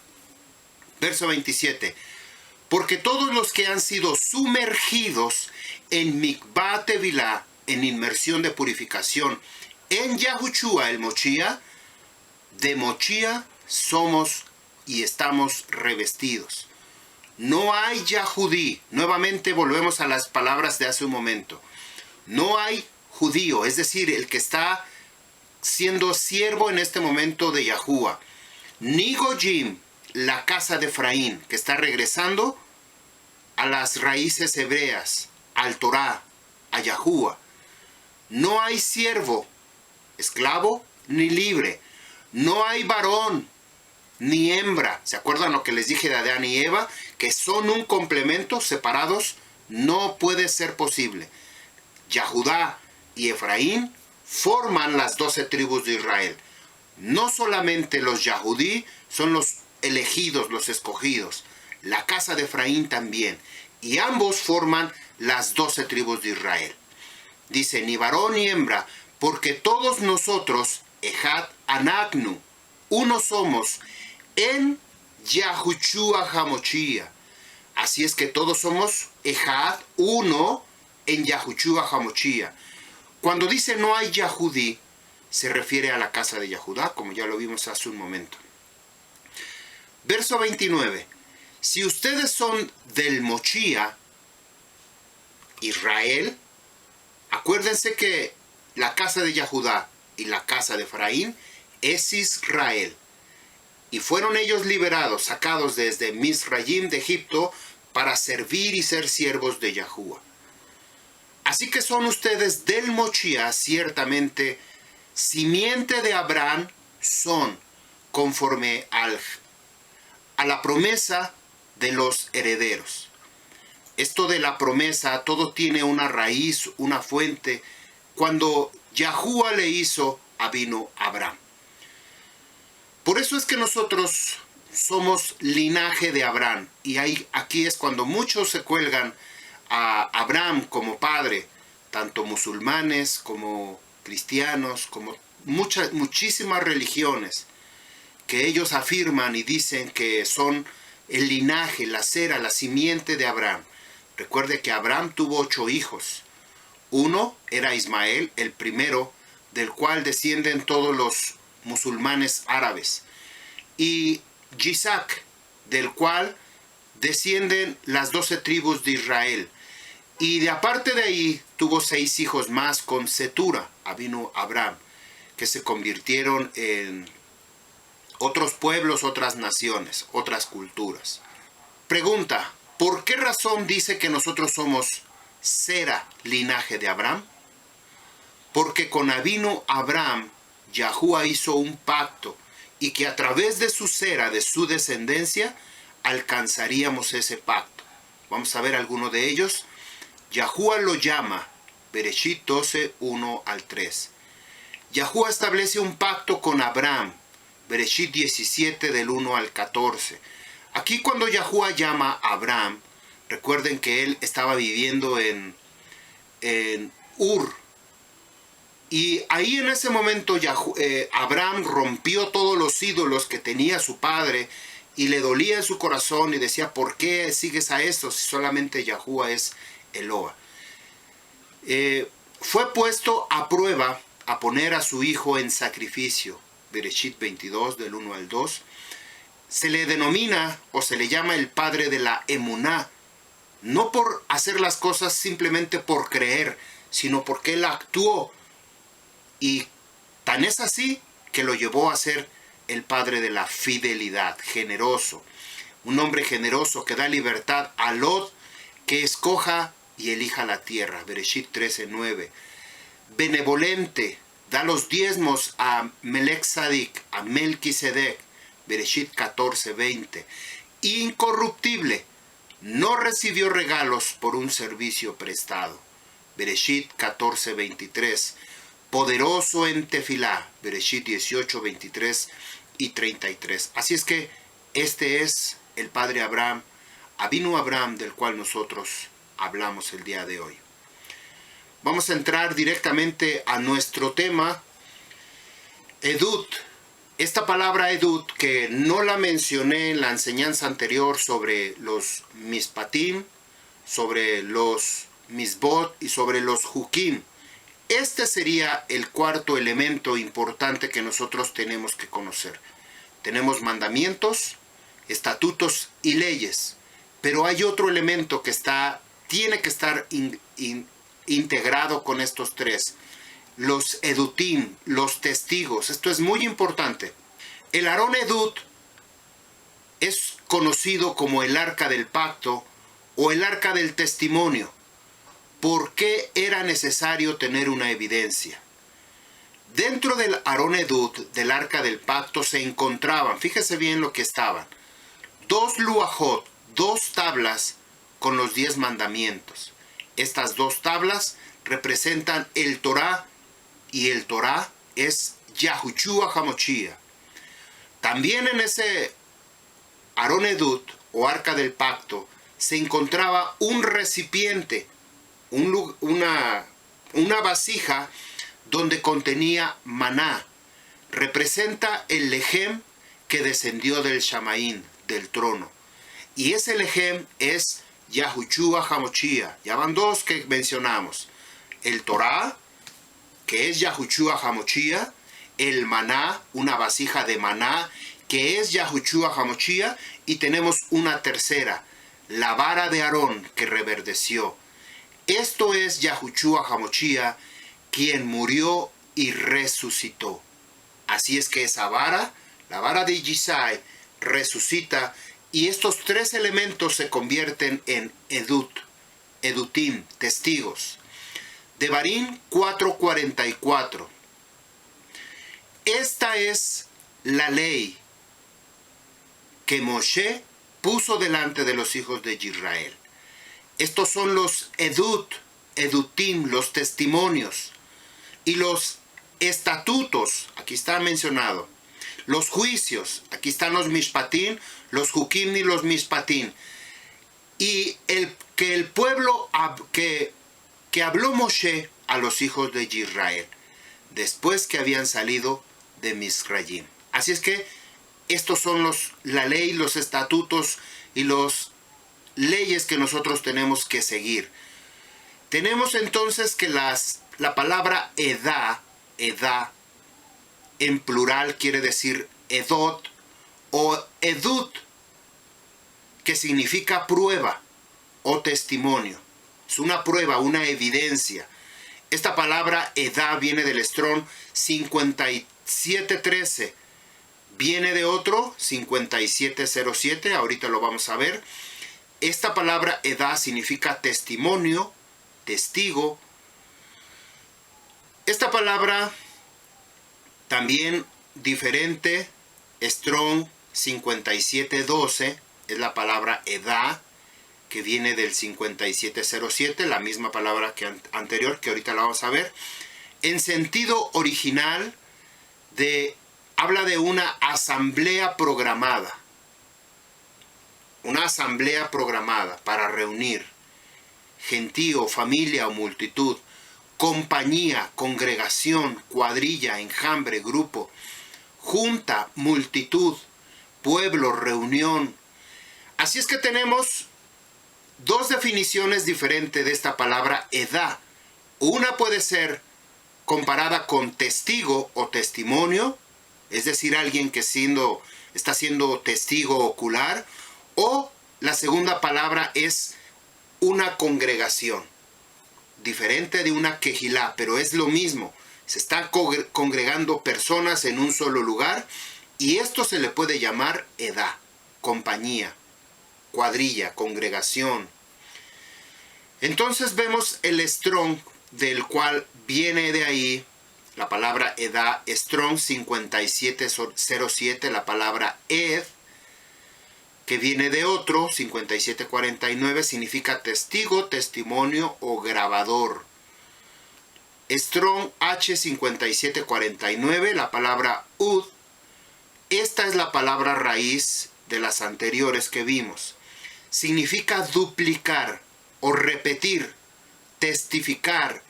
Verso 27. Porque todos los que han sido sumergidos en mikvah tevilá, en inmersión de purificación, en Yahushua el Moshiach, de Moshiach somos y estamos revestidos. No hay Yahudí. Nuevamente volvemos a las palabras de hace un momento. No hay judío, es decir, el que está siendo siervo en este momento de Yahuwah. Ni Gojim, la casa de Efraín, que está regresando a las raíces hebreas, al Torah, a Yahuwah. No hay siervo, esclavo, ni libre. No hay varón, ni hembra. ¿Se acuerdan lo que les dije de Adán y Eva? Que son un complemento, separados. No puede ser posible. Yahudá y Efraín forman las 12 tribus de Israel. No solamente los Yahudí son los elegidos, los escogidos. La casa de Efraín también. Y ambos forman las 12 tribus de Israel. Dice, ni varón ni hembra, porque todos nosotros, Ejad Anaknu, uno somos en Yahushua HaMashiach. Así es que todos somos Ejad, uno en Yahushua HaMashiach. Cuando dice no hay Yahudí, se refiere a la casa de Yahudá, como ya lo vimos hace un momento. Verso 29. Si ustedes son del Moshiach, Israel, acuérdense que la casa de Yahudá y la casa de Efraín es Israel. Y fueron ellos liberados, sacados desde Misraim de Egipto para servir y ser siervos de Yahuwah. Así que son ustedes del Moshiach, ciertamente, simiente de Abraham son, conforme a la promesa de los herederos. Esto de la promesa, todo tiene una raíz, una fuente. Cuando Yahuwah le hizo, avino Abraham. Por eso es que nosotros somos linaje de Abraham. Y aquí es cuando muchos se cuelgan a Abraham como padre, tanto musulmanes como cristianos, como muchísimas religiones, que ellos afirman y dicen que son el linaje, la cera, la simiente de Abraham. Recuerde que Abraham tuvo 8 hijos. Uno era Ismael, el primero, del cual descienden todos los musulmanes árabes. Y Isaac, del cual descienden las 12 tribus de Israel. Y de aparte de ahí, tuvo 6 hijos más con Setura, avino Abraham, que se convirtieron en otros pueblos, otras naciones, otras culturas. Pregunta, ¿por qué razón dice que nosotros somos Sera, linaje de Abraham? Porque con Avinu Abraham, Yahuwah hizo un pacto y que a través de su Sera, de su descendencia, alcanzaríamos ese pacto. Vamos a ver alguno de ellos. Yahuwah lo llama, Bereshit 12, 1 al 3. Yahuwah establece un pacto con Abraham, Bereshit 17 del 1 al 14. Aquí cuando Yahuwah llama a Abraham, recuerden que él estaba viviendo en Ur. Y ahí en ese momento Abraham rompió todos los ídolos que tenía su padre y le dolía en su corazón y decía, ¿por qué sigues a esto si solamente Yahuwah es Eloa? Fue puesto a prueba a poner a su hijo en sacrificio. Bereshit 22 del 1 al 2. Se le denomina o se le llama el padre de la emuná, no por hacer las cosas simplemente por creer, sino porque él actuó. Y tan es así que lo llevó a ser el padre de la fidelidad, generoso. Un hombre generoso que da libertad a Lot, que escoja y elija la tierra. Bereshit 13:9. Benevolente, da los diezmos a Melech Sadik, a Melquisedec. Bereshit 14:20. Incorruptible, no recibió regalos por un servicio prestado. Bereshit 14:23. Poderoso en Tefilá, Bereshit 18, 23 y 33. Así es que este es el padre Abraham, Avinu Abraham, del cual nosotros hablamos el día de hoy. Vamos a entrar directamente a nuestro tema, Edut. Esta palabra Edut, que no la mencioné en la enseñanza anterior sobre los Mishpatim, sobre los Misbot y sobre los Jukim. Este sería el cuarto elemento importante que nosotros tenemos que conocer. Tenemos mandamientos, estatutos y leyes, pero hay otro elemento que tiene que estar integrado con estos tres. Los edutim, los testigos. Esto es muy importante. El Aarón Edut es conocido como el arca del pacto o el arca del testimonio. ¿Por qué era necesario tener una evidencia? Dentro del Aarón Edut, del arca del pacto, se encontraban, fíjese bien lo que estaban, 2 luajot, 2 tablas con los 10 mandamientos. Estas 2 tablas representan el Torá, y el Torá es Yahushua HaMashiach. También en ese Aarón Edut, o arca del pacto, se encontraba un recipiente, una vasija donde contenía maná. Representa el lejem que descendió del Shamaín, del trono. Y ese lejem es Yahushua HaMashiach. Ya van 2 que mencionamos. El Torá, que es Yahushua HaMashiach. El maná, una vasija de maná, que es Yahushua HaMashiach. Y tenemos una tercera, la vara de Aarón que reverdeció. Esto es Yahushua HaMashiach, quien murió y resucitó. Así es que esa vara, la vara de Yisai, resucita, y estos 3 elementos se convierten en Edut, Edutim, testigos. Devarim 4:44. Esta es la ley que Moshe puso delante de los hijos de Israel. Estos son los Edutim, los testimonios, y los estatutos, aquí está mencionado, los juicios, aquí están los Mishpatim, los Jukim y los Mishpatim, y que el pueblo, que habló Moshe a los hijos de Israel, después que habían salido de Misraim. Así es que estos son la ley, los estatutos y los leyes que nosotros tenemos que seguir. Tenemos entonces que la palabra edá en plural quiere decir edot o edut, que significa prueba o testimonio. Es una prueba, una evidencia. Esta palabra edá viene del Strong 5713. Viene de otro 5707, ahorita lo vamos a ver. Esta palabra edá significa testimonio, testigo. Esta palabra también diferente, Strong 5712, es la palabra edad, que viene del 5707, la misma palabra que anterior, que ahorita la vamos a ver. En sentido original, habla de una asamblea programada. Una asamblea programada para reunir gentío, familia o multitud, compañía, congregación, cuadrilla, enjambre, grupo, junta, multitud, pueblo, reunión. Así es que tenemos dos definiciones diferentes de esta palabra edad. Una puede ser comparada con testigo o testimonio, es decir, alguien que está siendo testigo ocular, o la segunda palabra es una congregación, diferente de una quejilá, pero es lo mismo. Se están congregando personas en un solo lugar y esto se le puede llamar edad, compañía, cuadrilla, congregación. Entonces vemos el Strong, del cual viene de ahí la palabra edad, Strong 5707, la palabra ed, que viene de otro, 5749, significa testigo, testimonio o grabador. Strong H5749, la palabra ud, esta es la palabra raíz de las anteriores que vimos. Significa duplicar o repetir, testificar,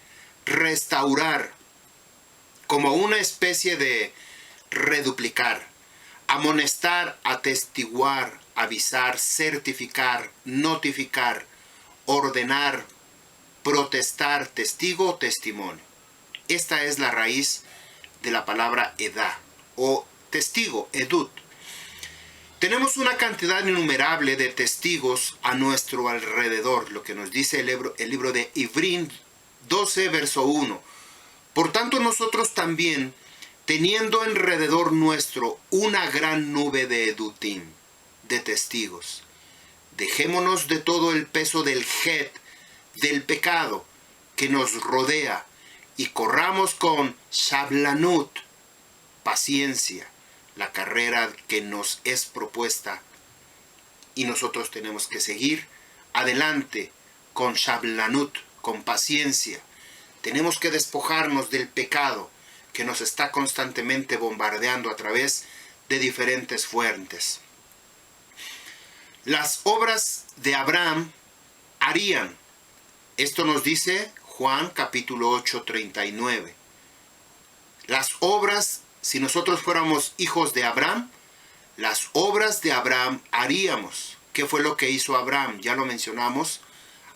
restaurar, como una especie de reduplicar, amonestar, atestiguar, avisar, certificar, notificar, ordenar, protestar, testigo o testimonio. Esta es la raíz de la palabra edad o testigo, edut. Tenemos una cantidad innumerable de testigos a nuestro alrededor, lo que nos dice el libro de Ivrim 12, verso 1. Por tanto, nosotros también, teniendo alrededor nuestro una gran nube de edutim, de testigos, dejémonos de todo el peso del het, del pecado que nos rodea, y corramos con shablanut, paciencia, la carrera que nos es propuesta, y nosotros tenemos que seguir adelante con shablanut, con paciencia. Tenemos que despojarnos del pecado que nos está constantemente bombardeando a través de diferentes fuentes. Las obras de Abraham harían, esto nos dice Juan capítulo 8, 39. Las obras, si nosotros fuéramos hijos de Abraham, las obras de Abraham haríamos. ¿Qué fue lo que hizo Abraham? Ya lo mencionamos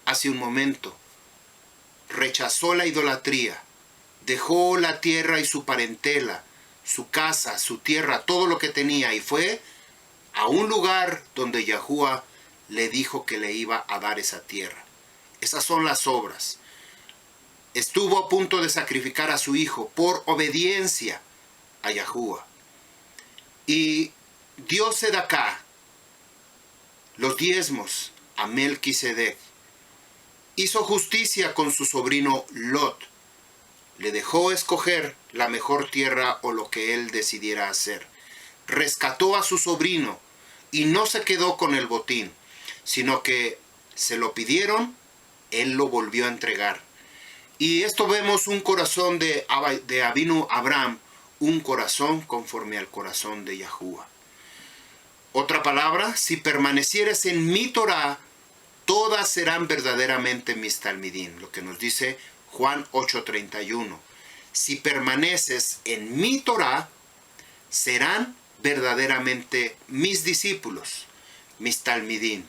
hace un momento. Rechazó la idolatría, dejó la tierra y su parentela, su casa, su tierra, todo lo que tenía, y fue a un lugar donde Yahuwah le dijo que le iba a dar esa tierra. Esas son las obras. Estuvo a punto de sacrificar a su hijo por obediencia a Yahuwah. Y dio sedacá, los diezmos, a Melquisedec. Hizo justicia con su sobrino Lot. Le dejó escoger la mejor tierra o lo que él decidiera hacer. Rescató a su sobrino y no se quedó con el botín, sino que se lo pidieron, él lo volvió a entregar. Y esto vemos un corazón de Avinu Abraham, un corazón conforme al corazón de Yahuwah. Otra palabra, si permanecieres en mi Torah, todas serán verdaderamente mis talmidín, lo que nos dice Juan 8:31. Si permaneces en mi Torah, serán verdaderamente mis discípulos, mis talmidín.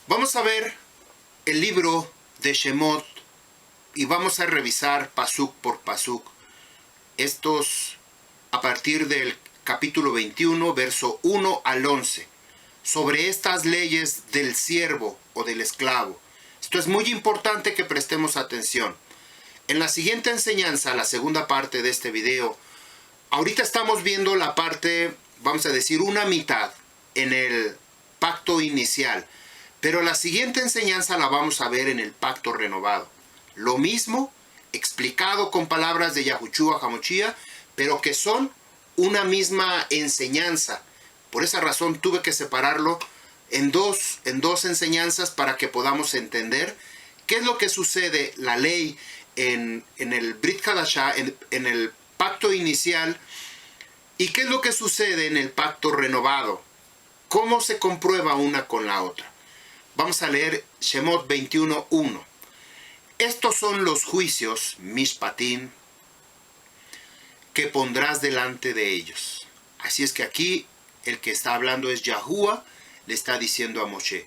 Vamos a ver el libro de Shemot y vamos a revisar pasuk por pasuk. Estos a partir del capítulo 21, verso 1 al 11. Sobre estas leyes del siervo o del esclavo. Esto es muy importante que prestemos atención. En la siguiente enseñanza, la segunda parte de este video, ahorita estamos viendo la parte, vamos a decir, una mitad en el pacto inicial. Pero la siguiente enseñanza la vamos a ver en el pacto renovado. Lo mismo, explicado con palabras de Yahushua HaMashiach, pero que son una misma enseñanza. Por esa razón tuve que separarlo en dos enseñanzas para que podamos entender qué es lo que sucede, la ley en el Brit Hadashah, en el pacto inicial, y qué es lo que sucede en el pacto renovado. ¿Cómo se comprueba una con la otra? Vamos a leer Shemot 21:1. Estos son los juicios, Mishpatim, que pondrás delante de ellos. Así es que aquí el que está hablando es Yahuwah, le está diciendo a Moshe,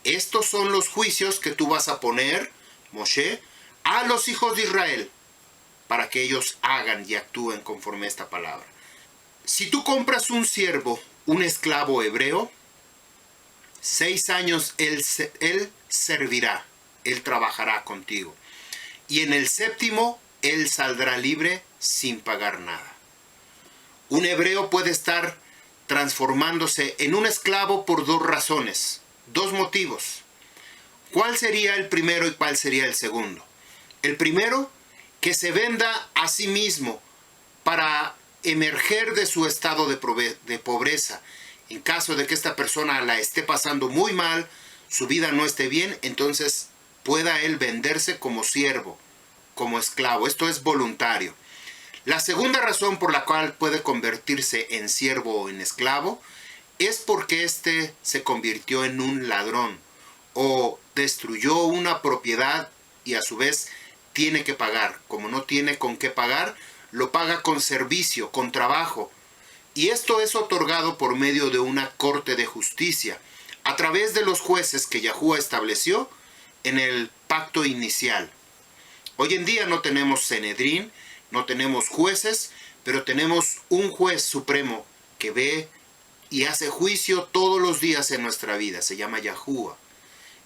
estos son los juicios que tú vas a poner, Moshe, a los hijos de Israel, para que ellos hagan y actúen conforme a esta palabra. Si tú compras un siervo, un esclavo hebreo, 6 años él servirá, él trabajará contigo. Y en el 7º, él saldrá libre sin pagar nada. Un hebreo puede estar transformándose en un esclavo por 2 razones, 2 motivos. ¿Cuál sería el primero y cuál sería el segundo? El primero, que se venda a sí mismo para emerger de su estado de pobreza. En caso de que esta persona la esté pasando muy mal, su vida no esté bien, entonces pueda él venderse como siervo, como esclavo. Esto es voluntario. La segunda razón por la cual puede convertirse en siervo o en esclavo es porque éste se convirtió en un ladrón o destruyó una propiedad y a su vez tiene que pagar. Como no tiene con qué pagar, lo paga con servicio, con trabajo. Y esto es otorgado por medio de una corte de justicia, a través de los jueces que Yahuwah estableció en el pacto inicial. Hoy en día no tenemos Sanedrín, no tenemos jueces, pero tenemos un juez supremo que ve y hace juicio todos los días en nuestra vida. Se llama Yahuwah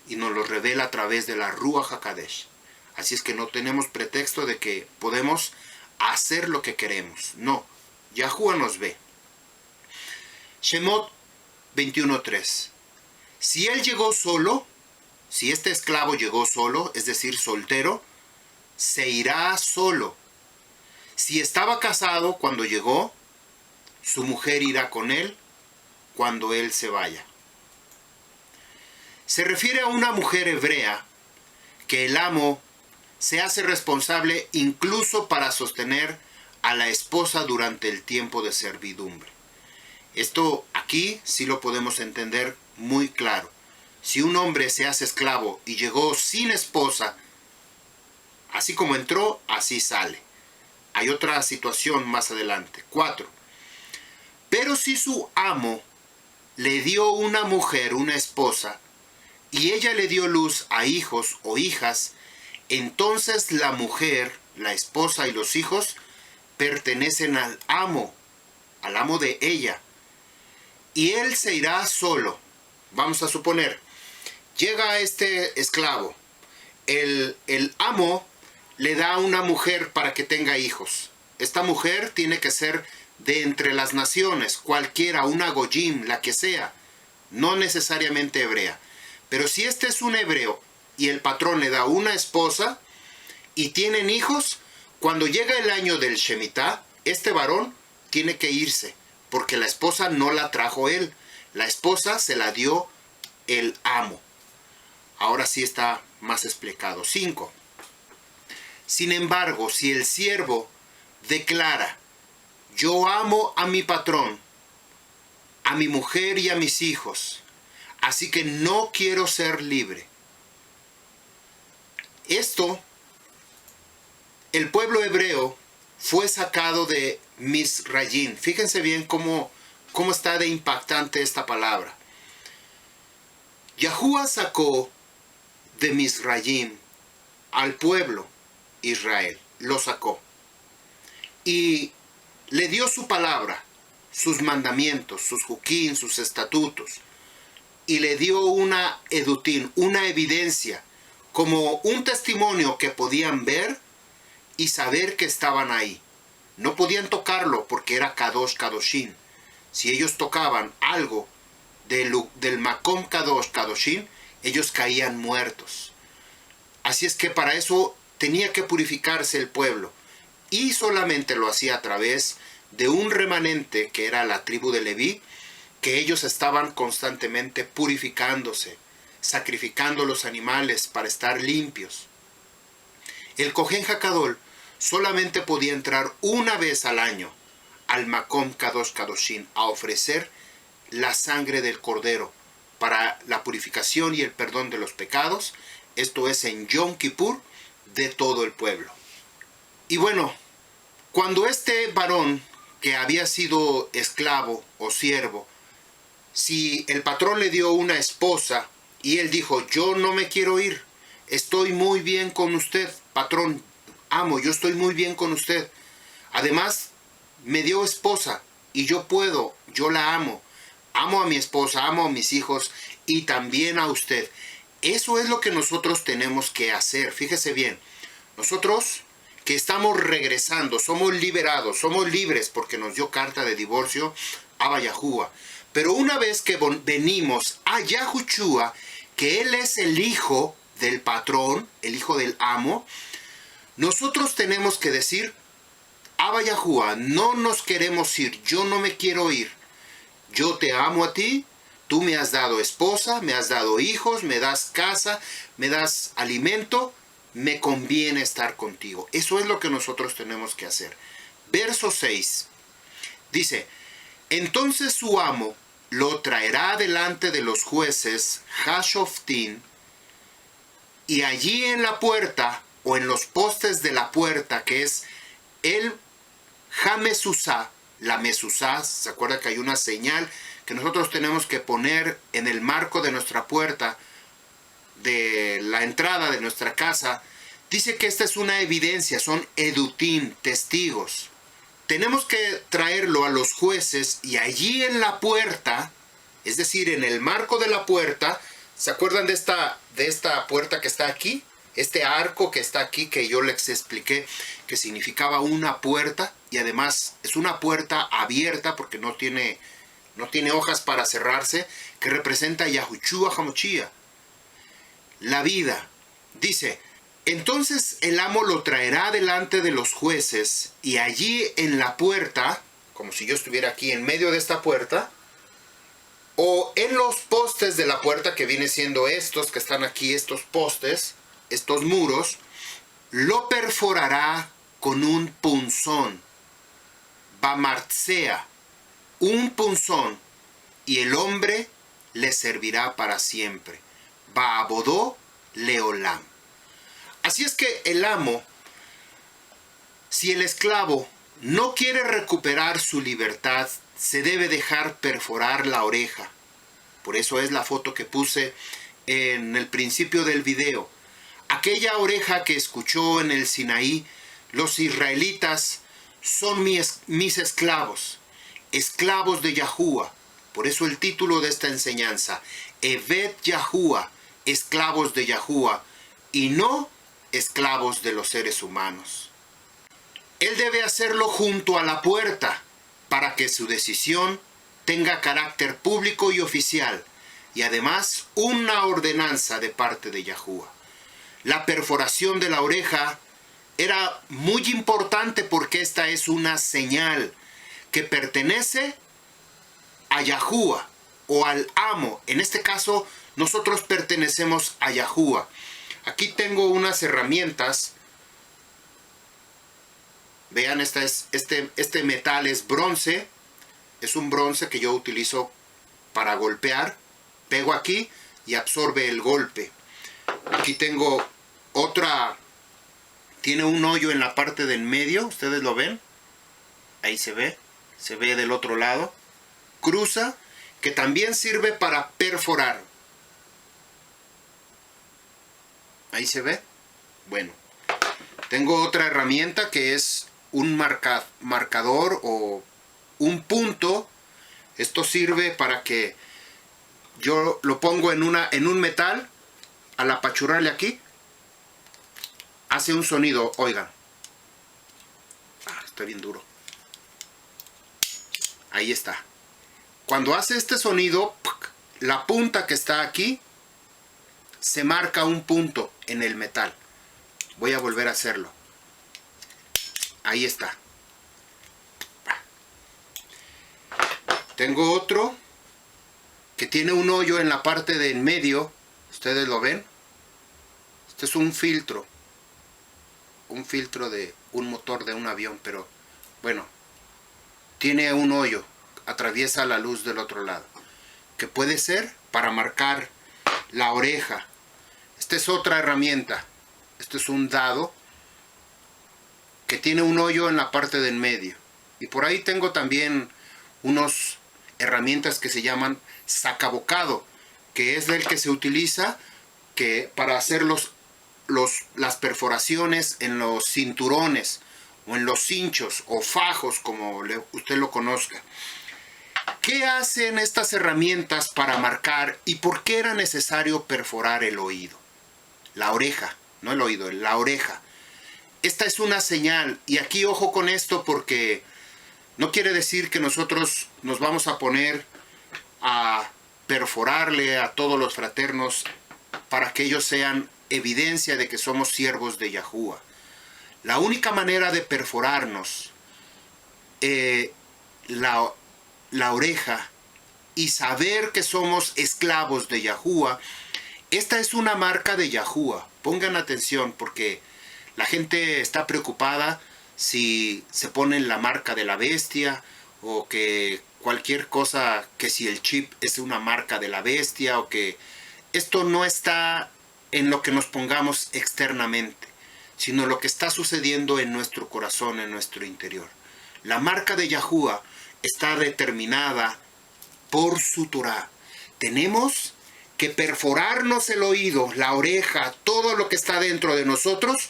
y nos lo revela a través de la Ruach HaKadosh. Así es que no tenemos pretexto de que podemos hacer lo que queremos. No, Yahuwah nos ve. Shemot 21:3. Si él llegó solo, si este esclavo llegó solo, es decir, soltero, se irá solo. Si estaba casado cuando llegó, su mujer irá con él cuando él se vaya. Se refiere a una mujer hebrea que el amo se hace responsable incluso para sostener a la esposa durante el tiempo de servidumbre. Esto aquí sí lo podemos entender muy claro. Si un hombre se hace esclavo y llegó sin esposa, así como entró, así sale. Hay otra situación más adelante. 4. Pero si su amo le dio una mujer, una esposa, y ella le dio luz a hijos o hijas, entonces la mujer, la esposa y los hijos pertenecen al amo de ella. Y él se irá solo. Vamos a suponer, llega este esclavo. El amo le da una mujer para que tenga hijos. Esta mujer tiene que ser de entre las naciones, cualquiera, una goyim, la que sea, no necesariamente hebrea. Pero si este es un hebreo y el patrón le da una esposa y tienen hijos, cuando llega el año del Shemitah, este varón tiene que irse, porque la esposa no la trajo él, la esposa se la dio el amo. Ahora sí está más explicado. 5. Sin embargo, si el siervo declara, yo amo a mi patrón, a mi mujer y a mis hijos, así que no quiero ser libre. Esto, el pueblo hebreo fue sacado de Misrayim. Fíjense bien cómo está de impactante esta palabra. Yahuwah sacó de Misrayim al pueblo Israel, lo sacó. Y le dio su palabra, sus mandamientos, sus juquín, sus estatutos. Y le dio una edutín, una evidencia, como un testimonio que podían ver y saber que estaban ahí. No podían tocarlo porque era Kadosh Kadoshim. Si ellos tocaban algo del Makom Kadosh Kadoshim, ellos caían muertos. Así es que para eso tenía que purificarse el pueblo. Y solamente lo hacía a través de un remanente que era la tribu de Leví, que ellos estaban constantemente purificándose, sacrificando los animales para estar limpios. El Kohen Hakadol solamente podía entrar una vez al año al Makom Kadosh Kadoshim a ofrecer la sangre del cordero para la purificación y el perdón de los pecados. Esto es en Yom Kippur de todo el pueblo. Y bueno, cuando este varón que había sido esclavo o siervo, si el patrón le dio una esposa y él dijo, yo no me quiero ir, estoy muy bien con usted, patrón, amo, yo estoy muy bien con usted. Además, me dio esposa y yo puedo, yo la amo. Amo a mi esposa, amo a mis hijos y también a usted. Eso es lo que nosotros tenemos que hacer. Fíjese bien, nosotros que estamos regresando, somos liberados, somos libres porque nos dio carta de divorcio Abba Yahuwah. Pero una vez que venimos a Yahushua, que él es el hijo del patrón, el hijo del amo, nosotros tenemos que decir, Abba Yahuwah, no nos queremos ir, yo no me quiero ir. Yo te amo a ti, tú me has dado esposa, me has dado hijos, me das casa, me das alimento, me conviene estar contigo. Eso es lo que nosotros tenemos que hacer. Verso 6 dice, entonces su amo lo traerá delante de los jueces Hashoftin, y allí en la puerta o en los postes de la puerta, que es el Hamezuzá, la mezuzá, ¿se acuerda que hay una señal que nosotros tenemos que poner en el marco de nuestra puerta, de la entrada de nuestra casa? Dice que esta es una evidencia, son edutim, testigos. Tenemos que traerlo a los jueces y allí en la puerta, es decir, en el marco de la puerta, ¿se acuerdan de esta puerta que está aquí? Este arco que está aquí, que yo les expliqué que significaba una puerta, y además es una puerta abierta porque no tiene hojas para cerrarse, que representa a Yahushua HaMashiach, la vida. Dice, entonces el amo lo traerá delante de los jueces, y allí en la puerta, como si yo estuviera aquí en medio de esta puerta, o en los postes de la puerta, que viene siendo estos que están aquí, estos postes, estos muros, lo perforará con un punzón, bamartsea, un punzón, y el hombre le servirá para siempre. Baabodó leolam. Así es que el amo, si el esclavo no quiere recuperar su libertad, se debe dejar perforar la oreja. Por eso es la foto que puse en el principio del video. Aquella oreja que escuchó en el Sinaí, los israelitas son mis esclavos, esclavos de Yahuwah. Por eso el título de esta enseñanza, Eved Yahuwah, esclavos de Yahuwah, y no esclavos de los seres humanos. Él debe hacerlo junto a la puerta, para que su decisión tenga carácter público y oficial, y además una ordenanza de parte de Yahuwah. La perforación de la oreja era muy importante porque esta es una señal que pertenece a Yahuwah o al amo. En este caso, nosotros pertenecemos a Yahuwah. Aquí tengo unas herramientas. Vean, este metal es bronce. Es un bronce que yo utilizo para golpear. Pego aquí y absorbe el golpe. Aquí tengo otra, tiene un hoyo en la parte del medio, ustedes lo ven, ahí se ve del otro lado, cruza, que también sirve para perforar. Ahí se ve. Bueno, tengo otra herramienta que es un marcador o un punto. Esto sirve para que yo lo pongo en un metal, al apachurrarle aquí, hace un sonido, oigan. Está bien duro. Ahí está. Cuando hace este sonido, la punta que está aquí se marca un punto en el metal. Voy a volver a hacerlo. Ahí está. Tengo otro que tiene un hoyo en la parte de en medio. ¿Ustedes lo ven? Este es un filtro de un motor de un avión, pero bueno, tiene un hoyo, atraviesa la luz del otro lado, que puede ser para marcar la oreja. Esta es otra herramienta. Este es un dado que tiene un hoyo en la parte de en medio. Y por ahí tengo también unas herramientas que se llaman sacabocado, que es el que se utiliza para hacer las perforaciones en los cinturones o en los cinchos o fajos, como usted lo conozca. ¿Qué hacen estas herramientas para marcar y por qué era necesario perforar el oído? La oreja, no el oído, la oreja. Esta es una señal, y aquí ojo con esto, porque no quiere decir que nosotros nos vamos a poner a perforarle a todos los fraternos para que ellos sean evidencia de que somos siervos de Yahuwah. La única manera de perforarnos la oreja y saber que somos esclavos de Yahuwah, esta es una marca de Yahuwah. Pongan atención, porque la gente está preocupada si se ponen la marca de la bestia o que cualquier cosa, que si el chip es una marca de la bestia, o que esto no está en lo que nos pongamos externamente, sino lo que está sucediendo en nuestro corazón, en nuestro interior. La marca de Yahuwah está determinada por su Torah. Tenemos que perforarnos el oído, la oreja, todo lo que está dentro de nosotros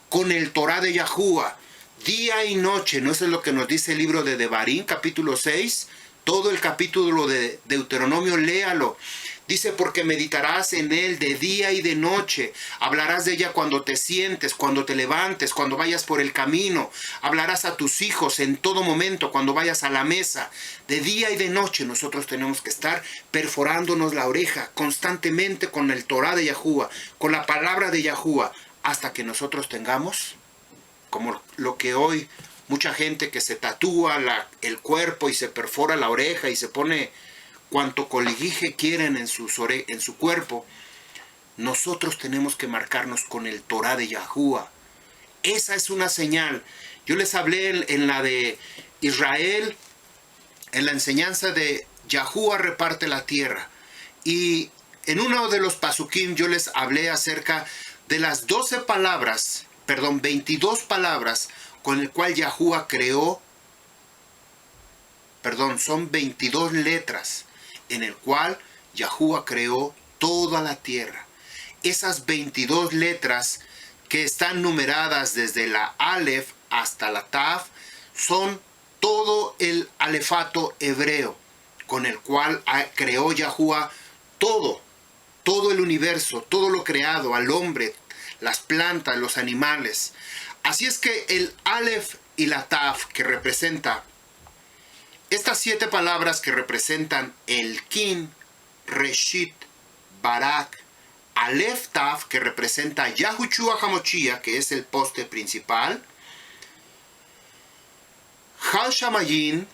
con el Torah de Yahuwah, día y noche. ¿No eso es lo que nos dice el libro de Devarim, capítulo 6? Todo el capítulo de Deuteronomio, léalo. Dice, porque meditarás en él de día y de noche. Hablarás de ella cuando te sientes, cuando te levantes, cuando vayas por el camino. Hablarás a tus hijos en todo momento, cuando vayas a la mesa. De día y de noche nosotros tenemos que estar perforándonos la oreja constantemente con el Torah de Yahuwah, con la palabra de Yahuwah, hasta que nosotros tengamos, como lo que hoy mucha gente que se tatúa el cuerpo y se perfora la oreja y se pone cuanto coliguije quieren en su cuerpo. Nosotros tenemos que marcarnos con el Torah de Yahuwah. Esa es una señal. Yo les hablé en la de Israel, en la enseñanza de Yahuwah reparte la tierra. Y en uno de los pasukim yo les hablé acerca de las 22 palabras con el cual Yahuwah creó, son 22 letras en el cual Yahuwah creó toda la tierra. Esas 22 letras que están numeradas desde la Aleph hasta la Tav son todo el alefato hebreo con el cual creó Yahuwah todo el universo, todo lo creado, al hombre, las plantas, los animales. Así es que el Aleph y la Tav, que representa estas 7 palabras que representan el Kin, Reshit, Barak, Aleph Tav, que representa Yahushua HaMashiach, que es el poste principal, Hal Shamayin,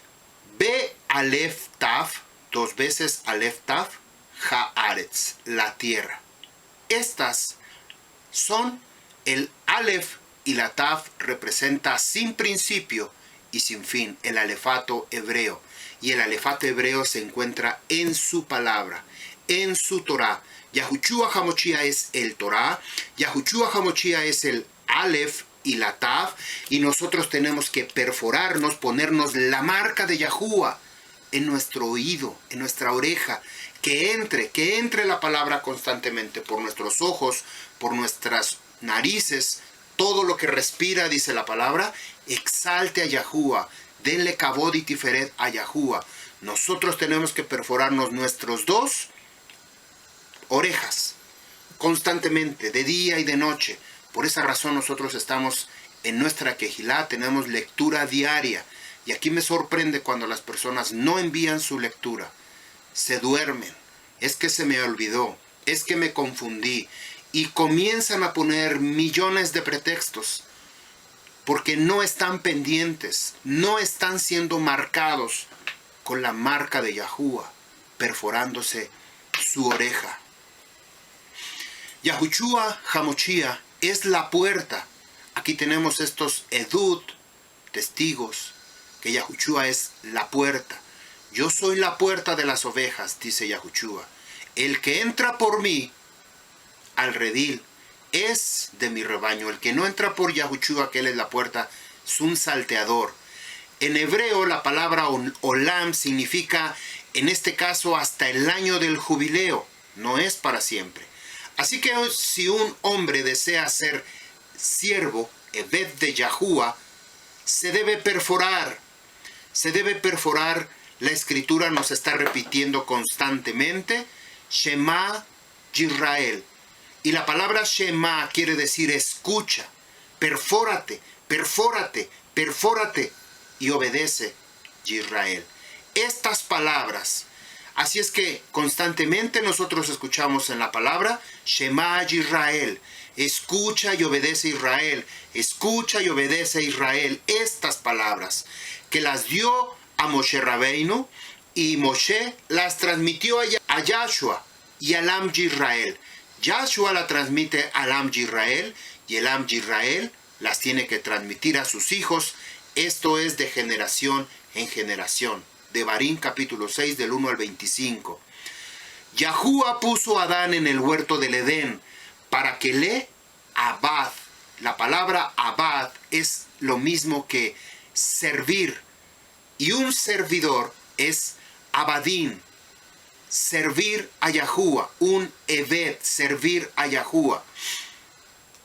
Be Aleph Tav, 2 veces Aleph Tav, Haaretz, la tierra. Estas son el Aleph y la Tav, representa sin principio y sin fin, el alefato hebreo. Y el alefato hebreo se encuentra en su palabra, en su Torah. Yahushua HaMashiach es el Torah, Yahushua HaMashiach es el Aleph y la Tav, y nosotros tenemos que perforarnos, ponernos la marca de Yahuwah en nuestro oído, en nuestra oreja, que entre la palabra constantemente por nuestros ojos, por nuestras narices. Todo lo que respira, dice la palabra, exalte a Yahuwah, denle kabod y tiferet a Yahuwah. Nosotros tenemos que perforarnos nuestros 2 orejas constantemente, de día y de noche. Por esa razón nosotros estamos en nuestra quejilá, tenemos lectura diaria. Y aquí me sorprende cuando las personas no envían su lectura, se duermen. Es que se me olvidó, es que me confundí. Y comienzan a poner millones de pretextos, porque no están pendientes, no están siendo marcados con la marca de Yahuwah, perforándose su oreja. Yahushua Hamoshia es la puerta. Aquí tenemos estos edut, testigos, que Yahushua es la puerta. Yo soy la puerta de las ovejas, dice Yahushua. El que entra por mí al redil es de mi rebaño. El que no entra por Yahushua, que él es la puerta, es un salteador. En hebreo la palabra olam significa, en este caso, hasta el año del jubileo. No es para siempre. Así que si un hombre desea ser siervo, Eved de Yahuwah, se debe perforar. Se debe perforar. La escritura nos está repitiendo constantemente, Shema Yisrael. Y la palabra Shema quiere decir escucha, perfórate, perfórate, perfórate y obedece, Yisrael. Estas palabras, así es que constantemente nosotros escuchamos en la palabra Shema Yisrael, escucha y obedece Israel, escucha y obedece Israel. Estas palabras que las dio a Moshe Rabbeinu, y Moshe las transmitió a Yahshua y al Am Yisrael. Yahshua la transmite al Am Yisrael y el Am Yisrael las tiene que transmitir a sus hijos. Esto es de generación en generación. Devarim capítulo 6 del 1 al 25. Yahuwah puso a Adán en el huerto del Edén para que le abad. La palabra abad es lo mismo que servir. Y un servidor es abadín. Servir a Yahuwah, un Eved, servir a Yahuwah.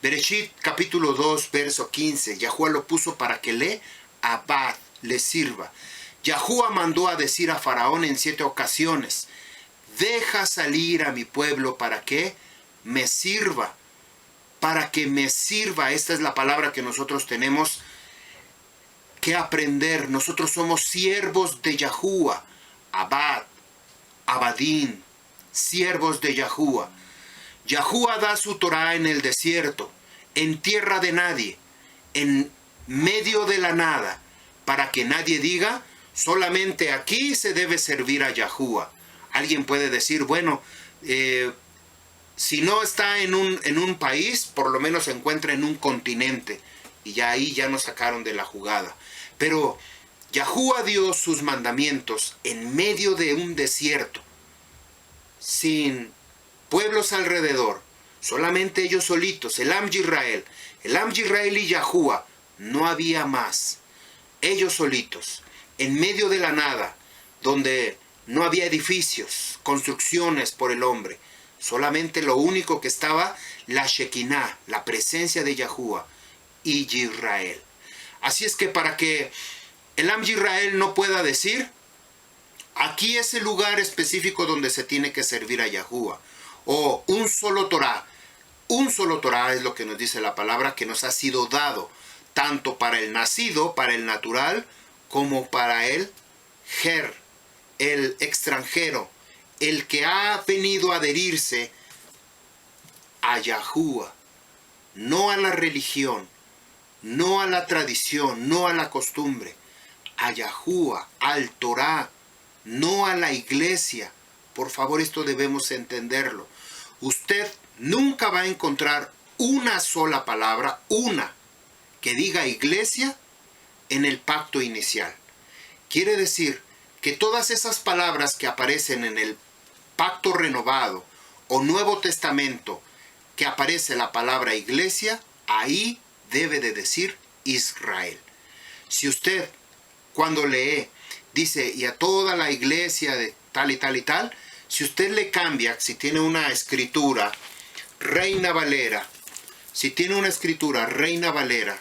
Bereshit capítulo 2, verso 15, Yahuwah lo puso para que le abad, le sirva. Yahuwah mandó a decir a Faraón en 7 ocasiones, deja salir a mi pueblo para que me sirva, para que me sirva. Esta es la palabra que nosotros tenemos que aprender. Nosotros somos siervos de Yahuwah, abad, abadín, siervos de Yahuwah. Yahuwah da su Torah en el desierto, en tierra de nadie, en medio de la nada, para que nadie diga, solamente aquí se debe servir a Yahuwah. Alguien puede decir, bueno, si no está en un país, por lo menos se encuentra en un continente, y ya ahí ya nos sacaron de la jugada. Pero Yahuwah dio sus mandamientos en medio de un desierto, sin pueblos alrededor, solamente ellos solitos, el Am Yisrael. El Am Yisrael y Yahuwah, no había más. Ellos solitos, en medio de la nada, donde no había edificios, construcciones por el hombre. Solamente lo único que estaba, la Shekinah, la presencia de Yahuwah y Yisrael. Así es que para que el Am Yisrael no pueda decir, aquí es el lugar específico donde se tiene que servir a Yahuwah, o un solo Torah. Un solo Torah es lo que nos dice la palabra, que nos ha sido dado, tanto para el nacido, para el natural, como para el ger, el extranjero, el que ha venido a adherirse a Yahuwah, no a la religión, no a la tradición, no a la costumbre, a Yahuwah, al Torah, no a la iglesia. Por favor, esto debemos entenderlo. Usted nunca va a encontrar una sola palabra, una, que diga iglesia en el pacto inicial. Quiere decir que todas esas palabras que aparecen en el pacto renovado o Nuevo Testamento, que aparece la palabra iglesia, ahí debe de decir Israel. Si usted cuando lee dice y a toda la iglesia de tal y tal y tal, si usted le cambia, si tiene una escritura Reina Valera, si tiene una escritura Reina Valera,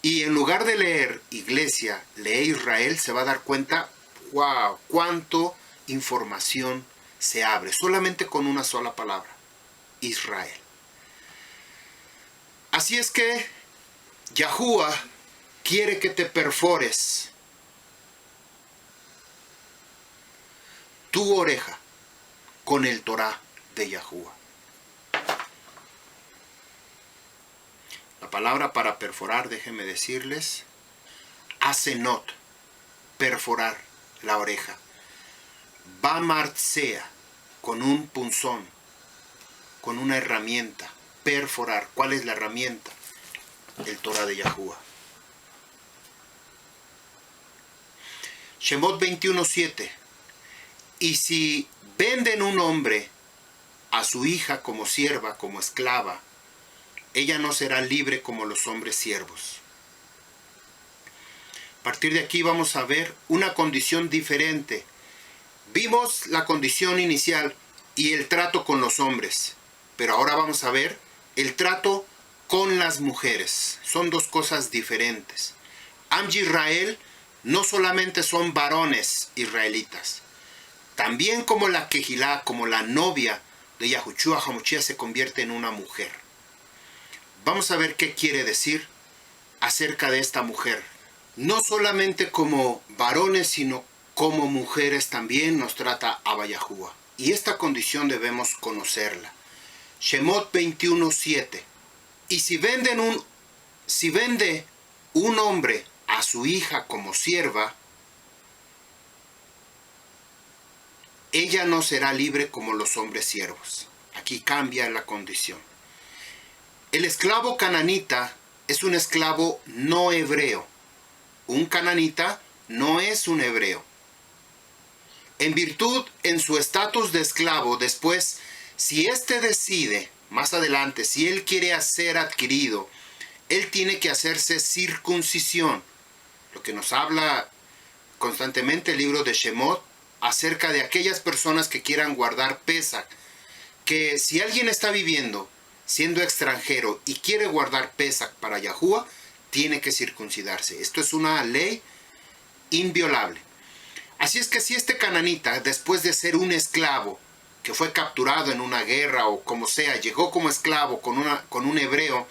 y en lugar de leer iglesia, lee Israel, se va a dar cuenta, wow, cuánto información se abre, solamente con una sola palabra, Israel. Así es que Yahuwah quiere que te perfores tu oreja con el Torah, de Yahuwah. La palabra para perforar, déjenme decirles, asenot, perforar la oreja. Bamartsea, con un punzón, con una herramienta, perforar. ¿Cuál es la herramienta? El Torah de Yahuwah. Shemot 21:7. Y si venden un hombre a su hija como sierva, como esclava, ella no será libre como los hombres siervos. A partir de aquí vamos a ver una condición diferente. Vimos la condición inicial y el trato con los hombres, pero ahora vamos a ver el trato con las mujeres. Son dos cosas diferentes. Am Yisrael no solamente son varones israelitas, también como la Kehilá, como la novia de Yahushua HaMashiach, se convierte en una mujer. Vamos a ver qué quiere decir acerca de esta mujer. No solamente como varones, sino como mujeres también nos trata Abba Yahuwah. Y esta condición debemos conocerla. Shemot 21:7. Y si vende un hombre a su hija como sierva, ella no será libre como los hombres siervos. Aquí cambia la condición. El esclavo cananita es un esclavo no hebreo. Un cananita no es un hebreo. En virtud, en su estatus de esclavo, después, si éste decide, más adelante, si él quiere ser adquirido, él tiene que hacerse circuncisión. Lo que nos habla constantemente el libro de Shemot acerca de aquellas personas que quieran guardar Pesach, que si alguien está viviendo siendo extranjero y quiere guardar Pesach para Yahuwah, tiene que circuncidarse. Esto es una ley inviolable. Así es que si este cananita, después de ser un esclavo, que fue capturado en una guerra o como sea, llegó como esclavo con un hebreo,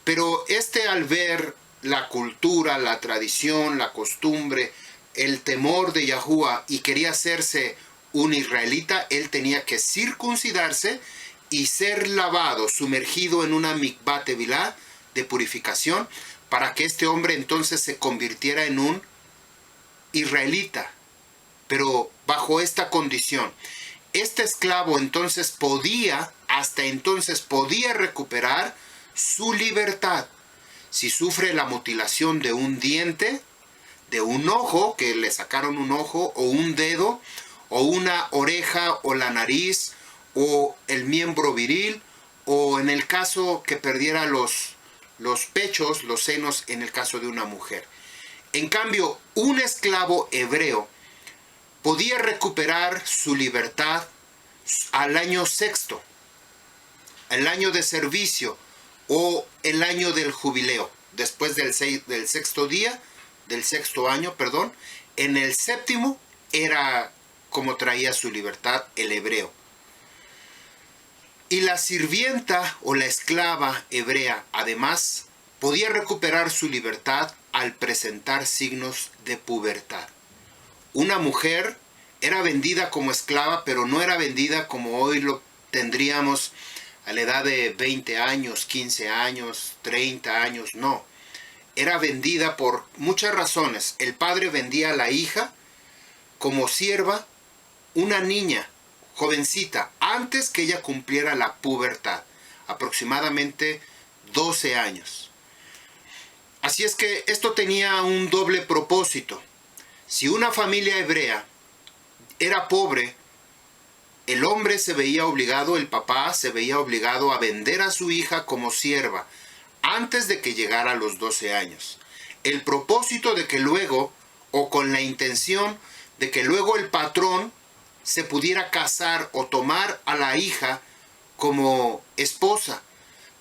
pero al ver la cultura, la tradición, la costumbre, el temor de Yahuwah y quería hacerse un israelita, él tenía que circuncidarse y ser lavado, sumergido en una mikvah tevilá de purificación, para que este hombre entonces se convirtiera en un israelita, pero bajo esta condición. Este esclavo entonces hasta entonces podía recuperar su libertad. Si sufre la mutilación de un diente, de un ojo, que le sacaron un ojo, o un dedo, o una oreja, o la nariz, o el miembro viril, o en el caso que perdiera los pechos, los senos, en el caso de una mujer. En cambio, un esclavo hebreo podía recuperar su libertad al año sexto, el año de servicio o el año del jubileo, después del sexto año, en el séptimo era como traía su libertad el hebreo. Y la sirvienta o la esclava hebrea, además, podía recuperar su libertad al presentar signos de pubertad. Una mujer era vendida como esclava, pero no era vendida como hoy lo tendríamos a la edad de 20 años, 15 años, 30 años, no. Era vendida por muchas razones. El padre vendía a la hija como sierva, una niña, jovencita, antes que ella cumpliera la pubertad, aproximadamente 12 años. Así es que esto tenía un doble propósito. Si una familia hebrea era pobre, el hombre se veía obligado, el papá se veía obligado a vender a su hija como sierva antes de que llegara a los 12 años. El propósito de que luego, o con la intención de que luego el patrón se pudiera casar o tomar a la hija como esposa.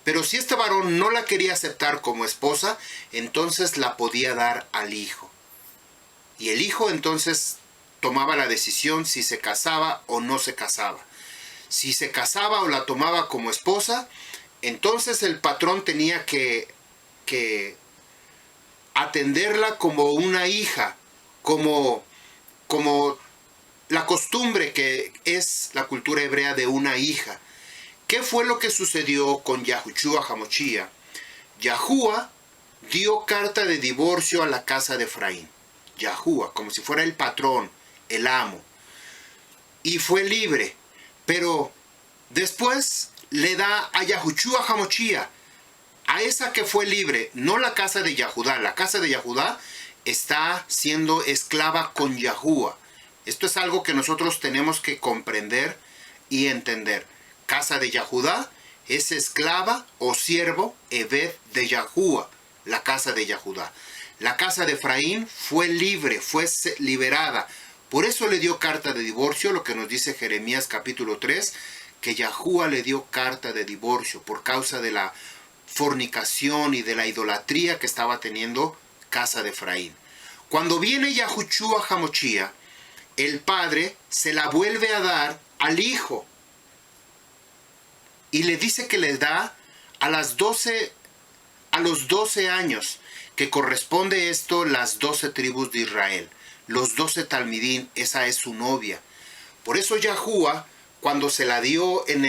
Pero si este varón no la quería aceptar como esposa, entonces la podía dar al hijo. Y el hijo entonces tomaba la decisión si se casaba o no se casaba. Si se casaba o la tomaba como esposa, entonces el patrón tenía que atenderla como una hija, como la costumbre que es la cultura hebrea de una hija. ¿Qué fue lo que sucedió con Yahushua HaMashiach? Yahuwah dio carta de divorcio a la casa de Efraín. Yahuwah, como si fuera el patrón, el amo. Y fue libre. Pero después le da a Yahushua HaMashiach, a esa que fue libre, no la casa de Yahudá. La casa de Yahudá está siendo esclava con Yahuwah. Esto es algo que nosotros tenemos que comprender y entender. Casa de Yahudá es esclava o siervo, Eved de Yahuwah, la casa de Yahudá. La casa de Efraín fue libre, fue liberada. Por eso le dio carta de divorcio, lo que nos dice Jeremías capítulo 3, que Yahuwah le dio carta de divorcio por causa de la fornicación y de la idolatría que estaba teniendo casa de Efraín. Cuando viene Yahushua HaMashiach, el padre se la vuelve a dar al hijo y le dice que le da a los 12 años, que corresponde esto las 12 tribus de Israel, los 12 talmidín, esa es su novia. Por eso Yahuwah, cuando se la dio en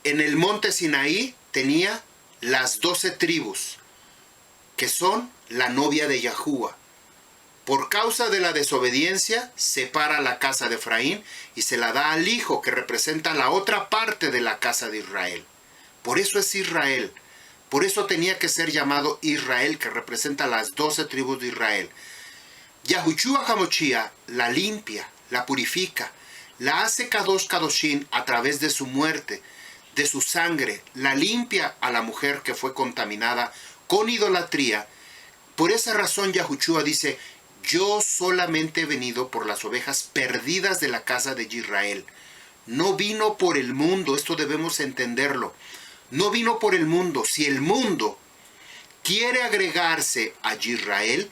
el monte Sinaí, tenía las 12 tribus, que son la novia de Yahuwah. Por causa de la desobediencia, separa la casa de Efraín y se la da al hijo, que representa la otra parte de la casa de Israel. Por eso es Israel. Por eso tenía que ser llamado Israel, que representa las 12 tribus de Israel. Yahushua HaMashiach la limpia, la purifica, la hace Kadosh Kadoshim a través de su muerte, de su sangre, la limpia a la mujer que fue contaminada con idolatría. Por esa razón Yahushua dice: yo solamente he venido por las ovejas perdidas de la casa de Israel. No vino por el mundo, esto debemos entenderlo. No vino por el mundo. Si el mundo quiere agregarse a Israel,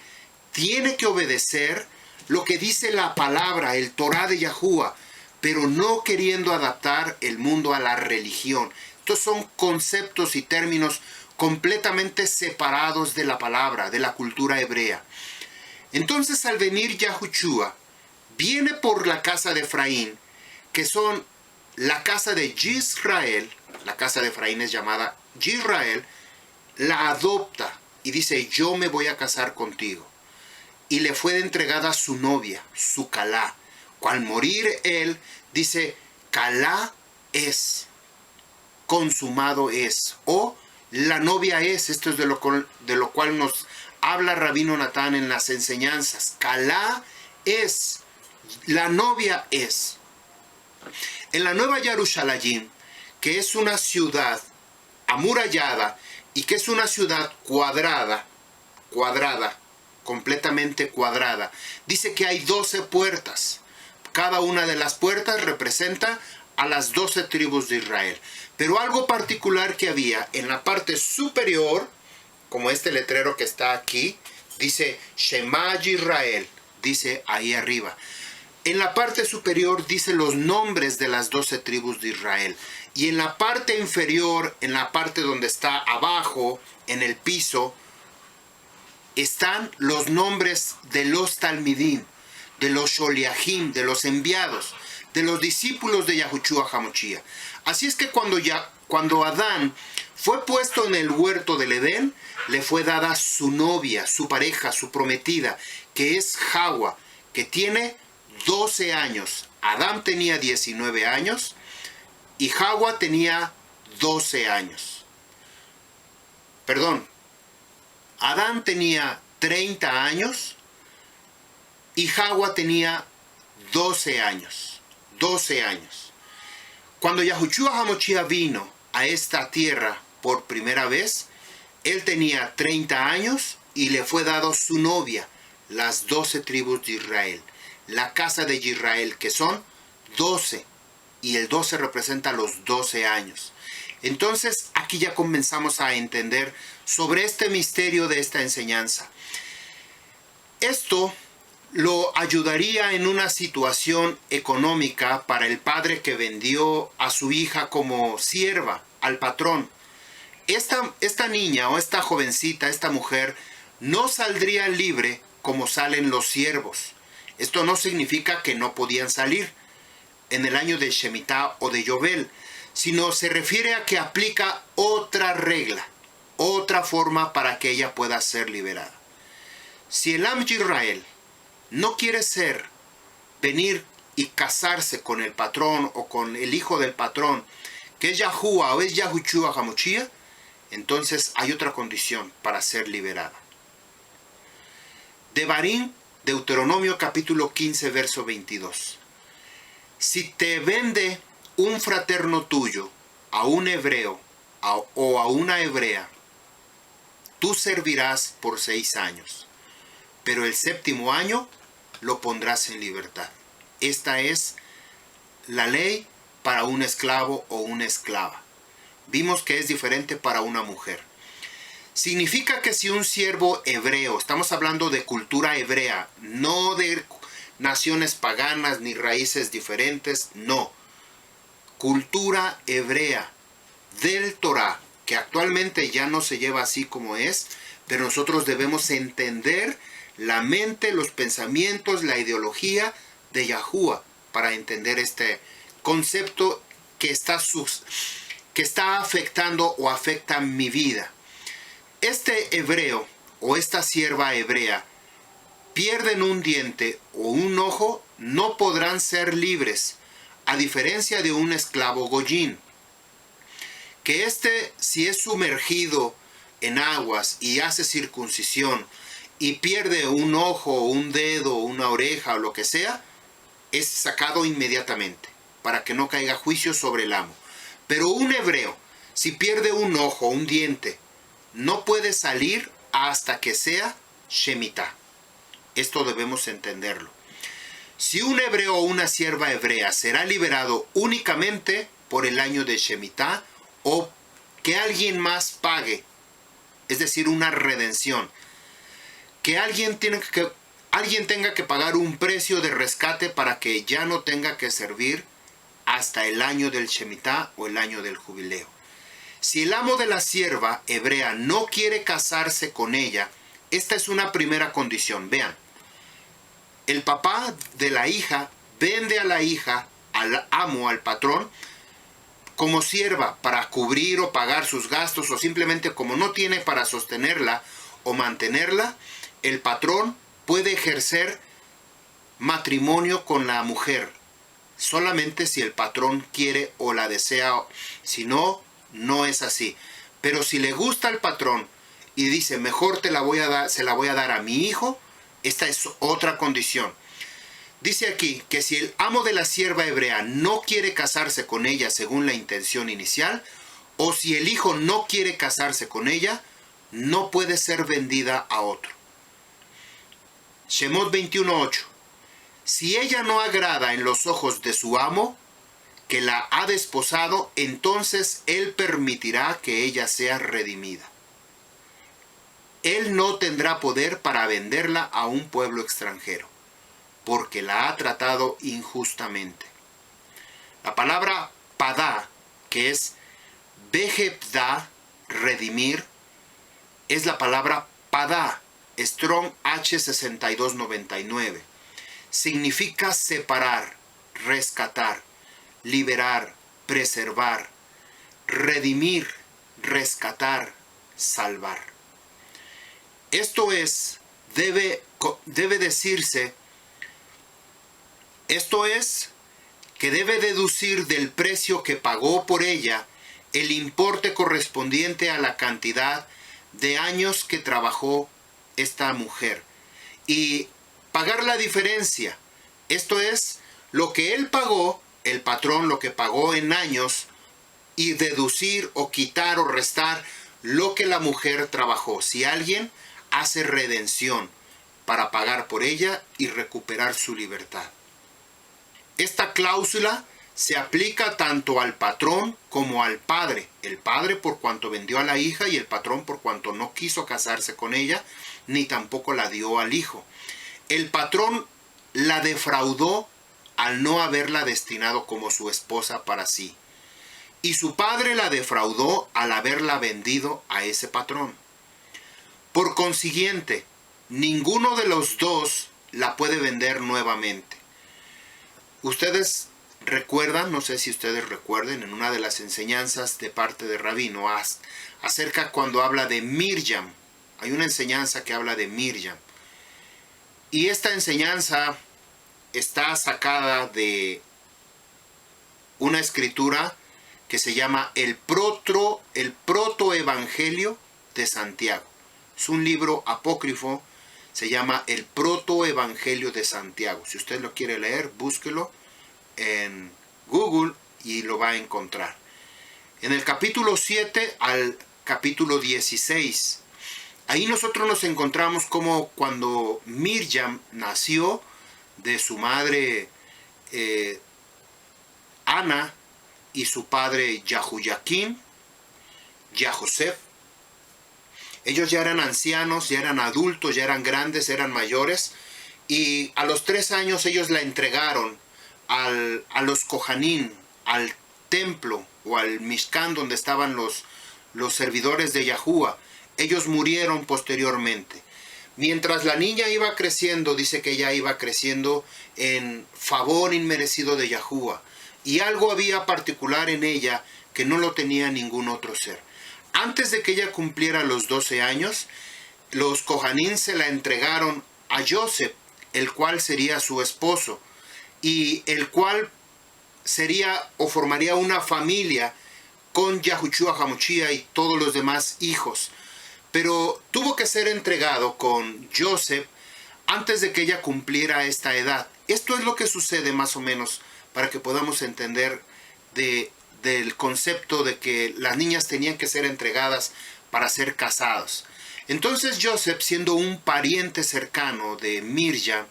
tiene que obedecer lo que dice la palabra, el Torah de Yahuwah, pero no queriendo adaptar el mundo a la religión. Estos son conceptos y términos completamente separados de la palabra, de la cultura hebrea. Entonces, al venir Yahushua, viene por la casa de Efraín, que son la casa de Yisrael. La casa de Efraín es llamada Yisrael. La adopta y dice: yo me voy a casar contigo. Y le fue entregada su novia, su Calá. Al morir él, dice: Calá es, consumado es, o la novia es. Esto es de lo cual nos habla Rabino Natán en las enseñanzas. Calá es, la novia es. En la Nueva Jerusalén, que es una ciudad amurallada y que es una ciudad cuadrada, completamente cuadrada, dice que hay 12 puertas. Cada una de las puertas representa a las 12 tribus de Israel. Pero algo particular que había en la parte superior, como este letrero que está aquí, dice Shema Yisrael, dice ahí arriba. En la parte superior dice los nombres de las 12 tribus de Israel. Y en la parte inferior, en la parte donde está abajo, en el piso, están los nombres de los talmidín, de los sholiachim, de los enviados, de los discípulos de Yahushua HaMashiach. Así es que cuando Adán fue puesto en el huerto del Edén, le fue dada su novia, su pareja, su prometida, que es Hawa, que tiene 12 años. Adán tenía 19 años y Hawa tenía 12 años. Perdón, Adán tenía 30 años y Hawa tenía 12 años. 12 años. Cuando Yahushua HaMashiach vino a esta tierra por primera vez, él tenía 30 años y le fue dado su novia, las 12 tribus de Israel, la casa de Israel, que son 12, y el 12 representa los 12 años. Entonces, aquí ya comenzamos a entender sobre este misterio de esta enseñanza. Esto lo ayudaría en una situación económica para el padre que vendió a su hija como sierva al patrón. Esta niña o esta jovencita, esta mujer, no saldría libre como salen los siervos. Esto no significa que no podían salir en el año de Shemitah o de Yobel, sino se refiere a que aplica otra regla, otra forma para que ella pueda ser liberada. Si el Am Yisrael no quiere venir y casarse con el patrón o con el hijo del patrón, que es Yahuwah o es Yahushua HaMashiach, entonces hay otra condición para ser liberada. Devarim, Deuteronomio capítulo 15, verso 22. Si te vende un fraterno tuyo a un hebreo o a una hebrea, tú servirás por 6 años, pero el 7º año lo pondrás en libertad. Esta es la ley para un esclavo o una esclava. Vimos que es diferente para una mujer. Significa que si un siervo hebreo, estamos hablando de cultura hebrea, no de naciones paganas ni raíces diferentes, no. Cultura hebrea del Torah, que actualmente ya no se lleva así como es, pero nosotros debemos entender la mente, los pensamientos, la ideología de Yahuwah para entender este concepto que está afectando o afecta mi vida. Este hebreo o esta sierva hebrea pierden un diente o un ojo, no podrán ser libres, a diferencia de un esclavo goyín, que si es sumergido en aguas y hace circuncisión y pierde un ojo, un dedo, una oreja o lo que sea, es sacado inmediatamente para que no caiga juicio sobre el amo. Pero un hebreo, si pierde un ojo, un diente, no puede salir hasta que sea Shemitah. Esto debemos entenderlo. Si un hebreo o una sierva hebrea será liberado únicamente por el año de Shemitah o que alguien más pague, es decir, una redención, que alguien tenga que pagar un precio de rescate para que ya no tenga que servir hasta el año del Shemitah o el año del jubileo. Si el amo de la sierva hebrea no quiere casarse con ella, esta es una primera condición. Vean, el papá de la hija vende a la hija al amo, al patrón, como sierva para cubrir o pagar sus gastos, o simplemente como no tiene para sostenerla o mantenerla, el patrón puede ejercer matrimonio con la mujer, solamente si el patrón quiere o la desea. Si no, no es así. Pero si le gusta al patrón y dice, mejor se la voy a dar a mi hijo, esta es otra condición. Dice aquí que si el amo de la sierva hebrea no quiere casarse con ella según la intención inicial, o si el hijo no quiere casarse con ella, no puede ser vendida a otro. Shemot 21:8. Si ella no agrada en los ojos de su amo, que la ha desposado, entonces él permitirá que ella sea redimida. Él no tendrá poder para venderla a un pueblo extranjero, porque la ha tratado injustamente. La palabra padá, que es behepda, redimir, es la palabra padá, Strong H6299. Significa separar, rescatar, liberar, preservar, redimir, rescatar, salvar. Esto es, debe decirse, esto es que debe deducir del precio que pagó por ella el importe correspondiente a la cantidad de años que trabajó esta mujer y pagar la diferencia. Esto es lo que él pagó, el patrón lo que pagó en años, y deducir o quitar o restar lo que la mujer trabajó. Si alguien hace redención para pagar por ella y recuperar su libertad. Esta cláusula se aplica tanto al patrón como al padre. El padre por cuanto vendió a la hija y el patrón por cuanto no quiso casarse con ella, ni tampoco la dio al hijo. El patrón la defraudó al no haberla destinado como su esposa para sí. Y su padre la defraudó al haberla vendido a ese patrón. Por consiguiente, ninguno de los dos la puede vender nuevamente. Ustedes recuerdan, no sé si ustedes recuerden, en una de las enseñanzas de parte de Rabino acerca cuando habla de Miriam. Hay una enseñanza que habla de Miriam. Y esta enseñanza está sacada de una escritura que se llama el Protoevangelio de Santiago. Es un libro apócrifo, se llama el Protoevangelio de Santiago. Si usted lo quiere leer, búsquelo en Google y lo va a encontrar. En el capítulo 7 al capítulo 16, ahí nosotros nos encontramos como cuando Miriam nació de su madre Ana y su padre Yahuyaquín, Yahosef. Ellos ya eran ancianos, ya eran adultos, ya eran grandes, eran mayores. Y a los 3 años ellos la entregaron a los Kohanim, al templo o al Mishkan donde estaban los servidores de Yahuwah. Ellos murieron posteriormente. Mientras la niña iba creciendo, dice que ella iba creciendo en favor inmerecido de Yahuwah. Y algo había particular en ella que no lo tenía ningún otro ser. Antes de que ella cumpliera los 12 años, los Kohanim se la entregaron a Joseph, el cual sería su esposo, y el cual sería o formaría una familia con Yahushua HaMashiach y todos los demás hijos. Pero tuvo que ser entregado con Joseph antes de que ella cumpliera esta edad. Esto es lo que sucede más o menos para que podamos entender del concepto de que las niñas tenían que ser entregadas para ser casados. Entonces Joseph, siendo un pariente cercano de Miriam,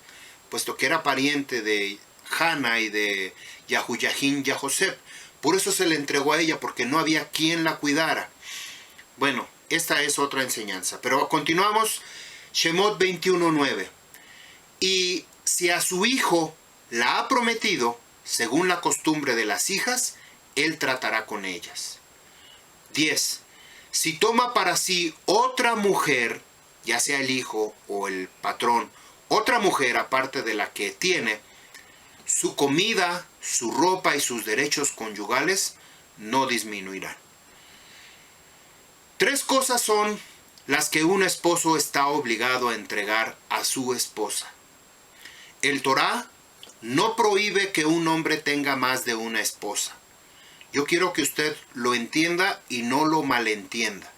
puesto que era pariente de Hannah y de Yahuyahin Yahosef, por eso se le entregó a ella, porque no había quien la cuidara. Bueno, esta es otra enseñanza. Pero continuamos, Shemot 21:9. Y si a su hijo la ha prometido, según la costumbre de las hijas, él tratará con ellas. 10. Si toma para sí otra mujer, ya sea el hijo o el patrón, otra mujer aparte de la que tiene, su comida, su ropa y sus derechos conyugales no disminuirán. 3 cosas son las que un esposo está obligado a entregar a su esposa. El Torá no prohíbe que un hombre tenga más de una esposa. Yo quiero que usted lo entienda y no lo malentienda.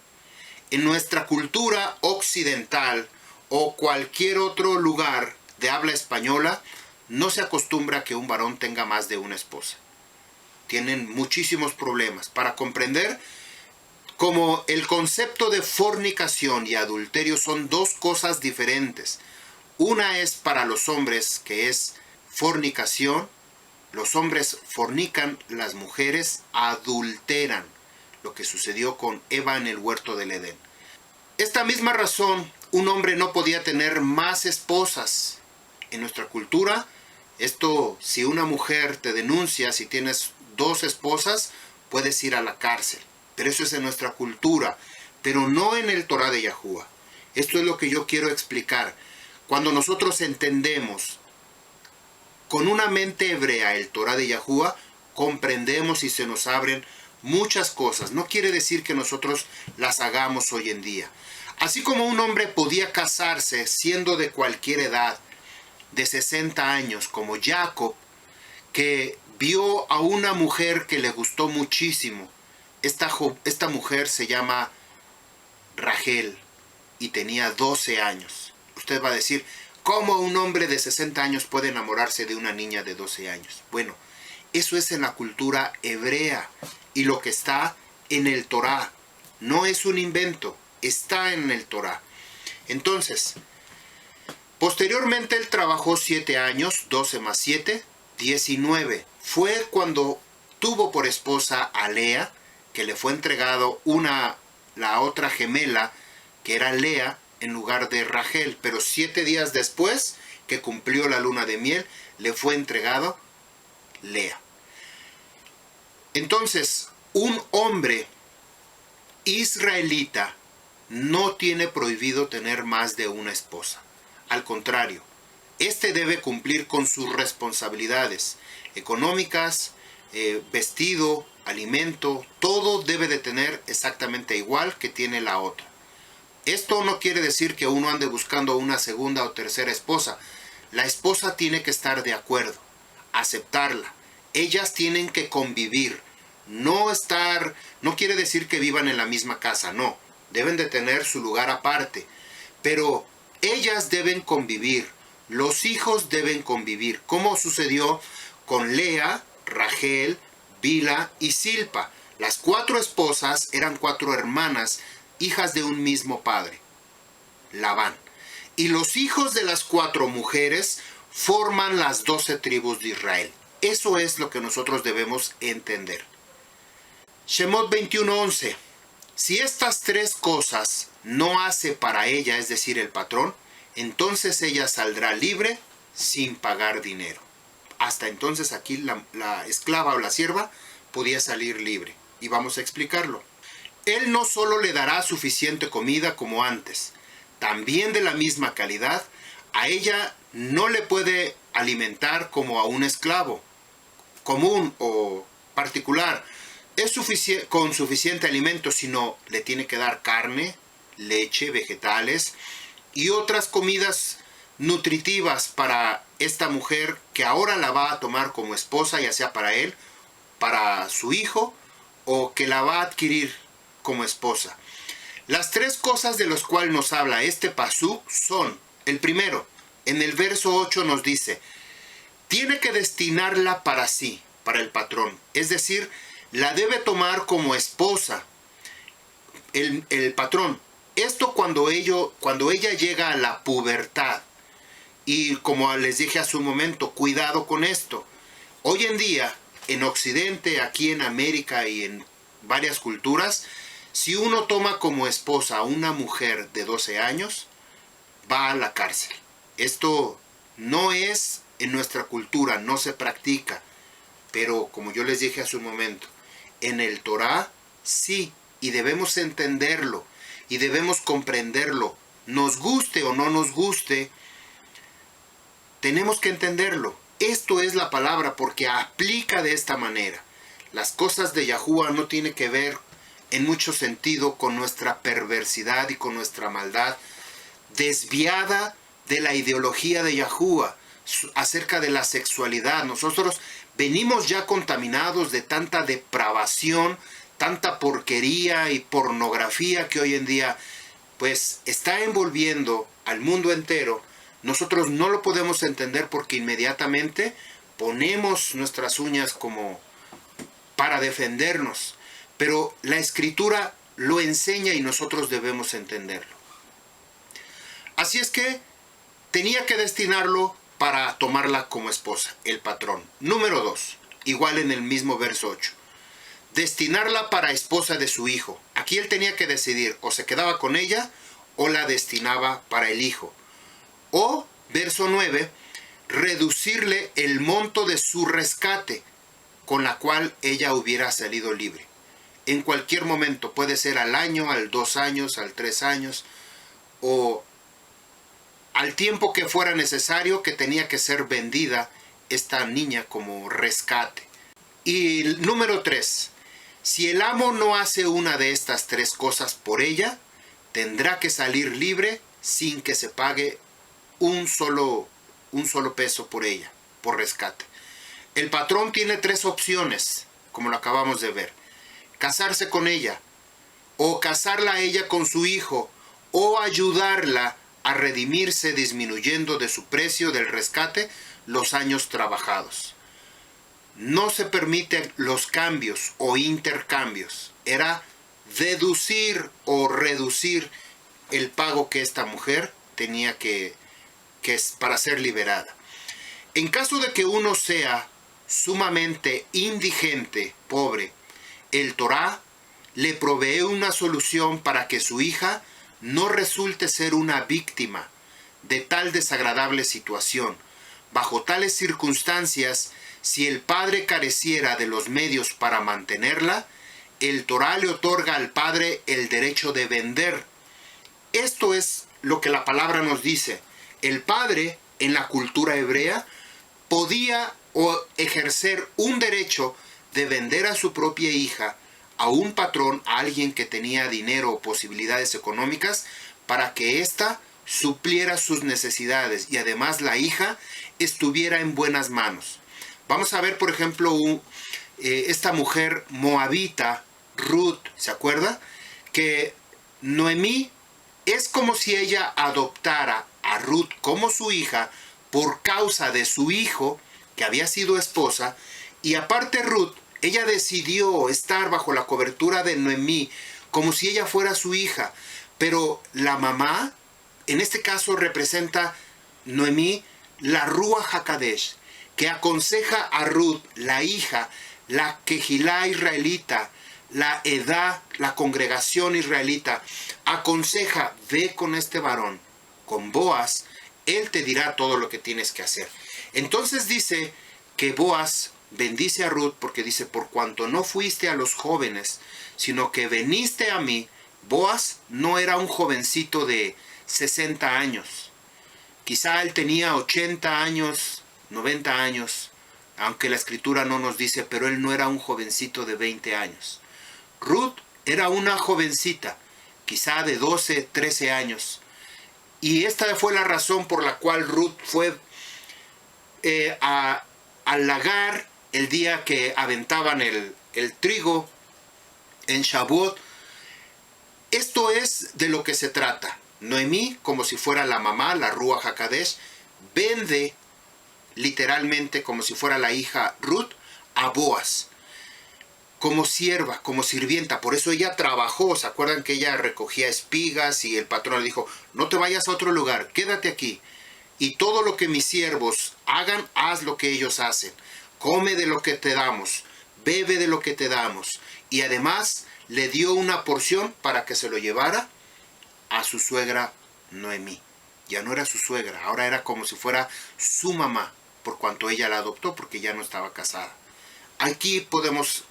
En nuestra cultura occidental o cualquier otro lugar de habla española, no se acostumbra que un varón tenga más de una esposa. Tienen muchísimos problemas para comprender como el concepto de fornicación y adulterio son 2 cosas diferentes. Una es para los hombres, que es fornicación. Los hombres fornican, las mujeres adulteran, lo que sucedió con Eva en el huerto del Edén. Esta misma razón, un hombre no podía tener más esposas. En nuestra cultura, esto, si una mujer te denuncia, si tienes 2 esposas, puedes ir a la cárcel. Pero eso es en nuestra cultura, pero no en el Torá de Yahuwah. Esto es lo que yo quiero explicar. Cuando nosotros entendemos con una mente hebrea el Torá de Yahuwah, comprendemos y se nos abren muchas cosas. No quiere decir que nosotros las hagamos hoy en día. Así como un hombre podía casarse siendo de cualquier edad, de 60 años, como Jacob, que vio a una mujer que le gustó muchísimo. Esta mujer se llama Rachel y tenía 12 años. Usted va a decir, ¿cómo un hombre de 60 años puede enamorarse de una niña de 12 años? Bueno, eso es en la cultura hebrea y lo que está en el Torá. No es un invento, está en el Torá. Entonces, posteriormente él trabajó 7 años, 12 más 7, 19. Fue cuando tuvo por esposa a Lea, que le fue entregado la otra gemela, que era Lea, en lugar de Rachel. Pero 7 días después, que cumplió la luna de miel, le fue entregado Lea. Entonces, un hombre israelita no tiene prohibido tener más de una esposa. Al contrario, Este debe cumplir con sus responsabilidades económicas, vestido, alimento, todo debe de tener exactamente igual que tiene la otra. Esto no quiere decir que uno ande buscando una segunda o tercera esposa. La esposa tiene que estar de acuerdo, aceptarla. Ellas tienen que convivir, no quiere decir que vivan en la misma casa, no. Deben de tener su lugar aparte, pero ellas deben convivir, los hijos deben convivir, como sucedió con Lea, Rachel, Bila y Silpa. Las 4 esposas eran 4 hermanas, hijas de un mismo padre, Labán. Y los hijos de las 4 mujeres forman las 12 tribus de Israel. Eso es lo que nosotros debemos entender. Shemot 21:11. Si estas 3 cosas no hace para ella, es decir, el patrón, entonces ella saldrá libre sin pagar dinero. Hasta entonces aquí la esclava o la sierva podía salir libre. Y vamos a explicarlo. Él no solo le dará suficiente comida como antes, también de la misma calidad. A ella no le puede alimentar como a un esclavo común o particular. Con suficiente alimento, sino le tiene que dar carne, leche, vegetales y otras comidas nutritivas para esta mujer que ahora la va a tomar como esposa, ya sea para él, para su hijo, o que la va a adquirir como esposa. Las 3 cosas de las cuales nos habla este pasuk son: el primero, en el verso 8 nos dice, tiene que destinarla para sí, para el patrón, es decir, la debe tomar como esposa el patrón. Esto cuando ella llega a la pubertad. Y como les dije hace un momento, cuidado con esto. Hoy en día, en Occidente, aquí en América y en varias culturas, si uno toma como esposa a una mujer de 12 años, va a la cárcel. Esto no es en nuestra cultura, no se practica. Pero como yo les dije hace un momento, en el Torá sí, y debemos entenderlo, y debemos comprenderlo. Nos guste o no nos guste, tenemos que entenderlo. Esto es la palabra porque aplica de esta manera. Las cosas de Yahuwah no tienen que ver en mucho sentido con nuestra perversidad y con nuestra maldad desviada de la ideología de Yahuwah acerca de la sexualidad. Nosotros venimos ya contaminados de tanta depravación, tanta porquería y pornografía que hoy en día pues está envolviendo al mundo entero. Nosotros no lo podemos entender porque inmediatamente ponemos nuestras uñas como para defendernos. Pero la Escritura lo enseña y nosotros debemos entenderlo. Así es que tenía que destinarlo para tomarla como esposa, el patrón. Número 2, igual en el mismo verso 8. Destinarla para esposa de su hijo. Aquí él tenía que decidir, o se quedaba con ella o la destinaba para el hijo. O, verso 9, reducirle el monto de su rescate, con la cual ella hubiera salido libre. En cualquier momento, puede ser al año, al 2 años, al 3 años, o al tiempo que fuera necesario, que tenía que ser vendida esta niña como rescate. Y número 3, si el amo no hace una de estas 3 cosas por ella, tendrá que salir libre sin que se pague un solo peso por ella, por rescate. El patrón tiene 3 opciones, como lo acabamos de ver. Casarse con ella, o casarla a ella con su hijo, o ayudarla a redimirse disminuyendo de su precio del rescate los años trabajados. No se permiten los cambios o intercambios. Era deducir o reducir el pago que esta mujer tenía que es para ser liberada. En caso de que uno sea sumamente indigente, pobre, el Torá le provee una solución para que su hija no resulte ser una víctima de tal desagradable situación. Bajo tales circunstancias, si el padre careciera de los medios para mantenerla, el Torá le otorga al padre el derecho de vender. Esto es lo que la palabra nos dice. El padre en la cultura hebrea, podía ejercer un derecho de vender a su propia hija a un patrón, a alguien que tenía dinero o posibilidades económicas, para que ésta supliera sus necesidades y además la hija estuviera en buenas manos. Vamos a ver, por ejemplo, esta mujer moabita, Ruth, ¿se acuerda? Que Noemí es como si ella adoptara a Ruth como su hija por causa de su hijo, que había sido esposa, y aparte Ruth, ella decidió estar bajo la cobertura de Noemí como si ella fuera su hija, pero la mamá, en este caso representa Noemí, la Ruach HaKadosh, que aconseja a Ruth, la hija, la Kehilá israelita, la Edá, la congregación israelita, aconseja, ve con este varón, con Boaz, él te dirá todo lo que tienes que hacer. Entonces dice que Boaz bendice a Ruth porque dice, por cuanto no fuiste a los jóvenes, sino que veniste a mí. Boaz no era un jovencito de 60 años. Quizá él tenía 80 años, 90 años, aunque la escritura no nos dice, pero él no era un jovencito de 20 años. Ruth era una jovencita, quizá de 12, 13 años. Y esta fue la razón por la cual Ruth fue al lagar el día que aventaban el trigo en Shavuot. Esto es de lo que se trata. Noemí, como si fuera la mamá, la Ruach HaKadosh, vende literalmente como si fuera la hija Ruth a Boaz, como sierva, como sirvienta. Por eso ella trabajó. ¿Se acuerdan que ella recogía espigas y el patrón le dijo, no te vayas a otro lugar, quédate aquí? Y todo lo que mis siervos hagan, haz lo que ellos hacen. Come de lo que te damos, bebe de lo que te damos. Y además le dio una porción para que se lo llevara a su suegra Noemí. Ya no era su suegra, ahora era como si fuera su mamá, por cuanto ella la adoptó, porque ya no estaba casada. Aquí podemos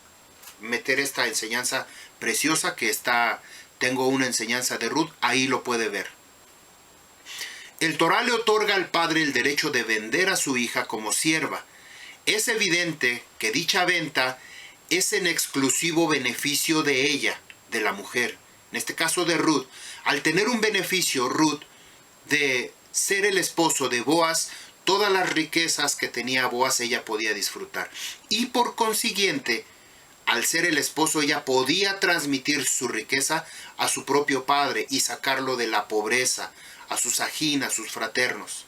meter esta enseñanza preciosa que está, tengo una enseñanza de Ruth, ahí lo puede ver. El Torá le otorga al padre el derecho de vender a su hija como sierva. Es evidente que dicha venta es en exclusivo beneficio de ella, de la mujer, en este caso de Ruth. Al tener un beneficio, Ruth, de ser el esposo de Boaz, todas las riquezas que tenía Boaz ella podía disfrutar. Y por consiguiente, al ser el esposo, ella podía transmitir su riqueza a su propio padre y sacarlo de la pobreza, a sus ajín, a sus fraternos,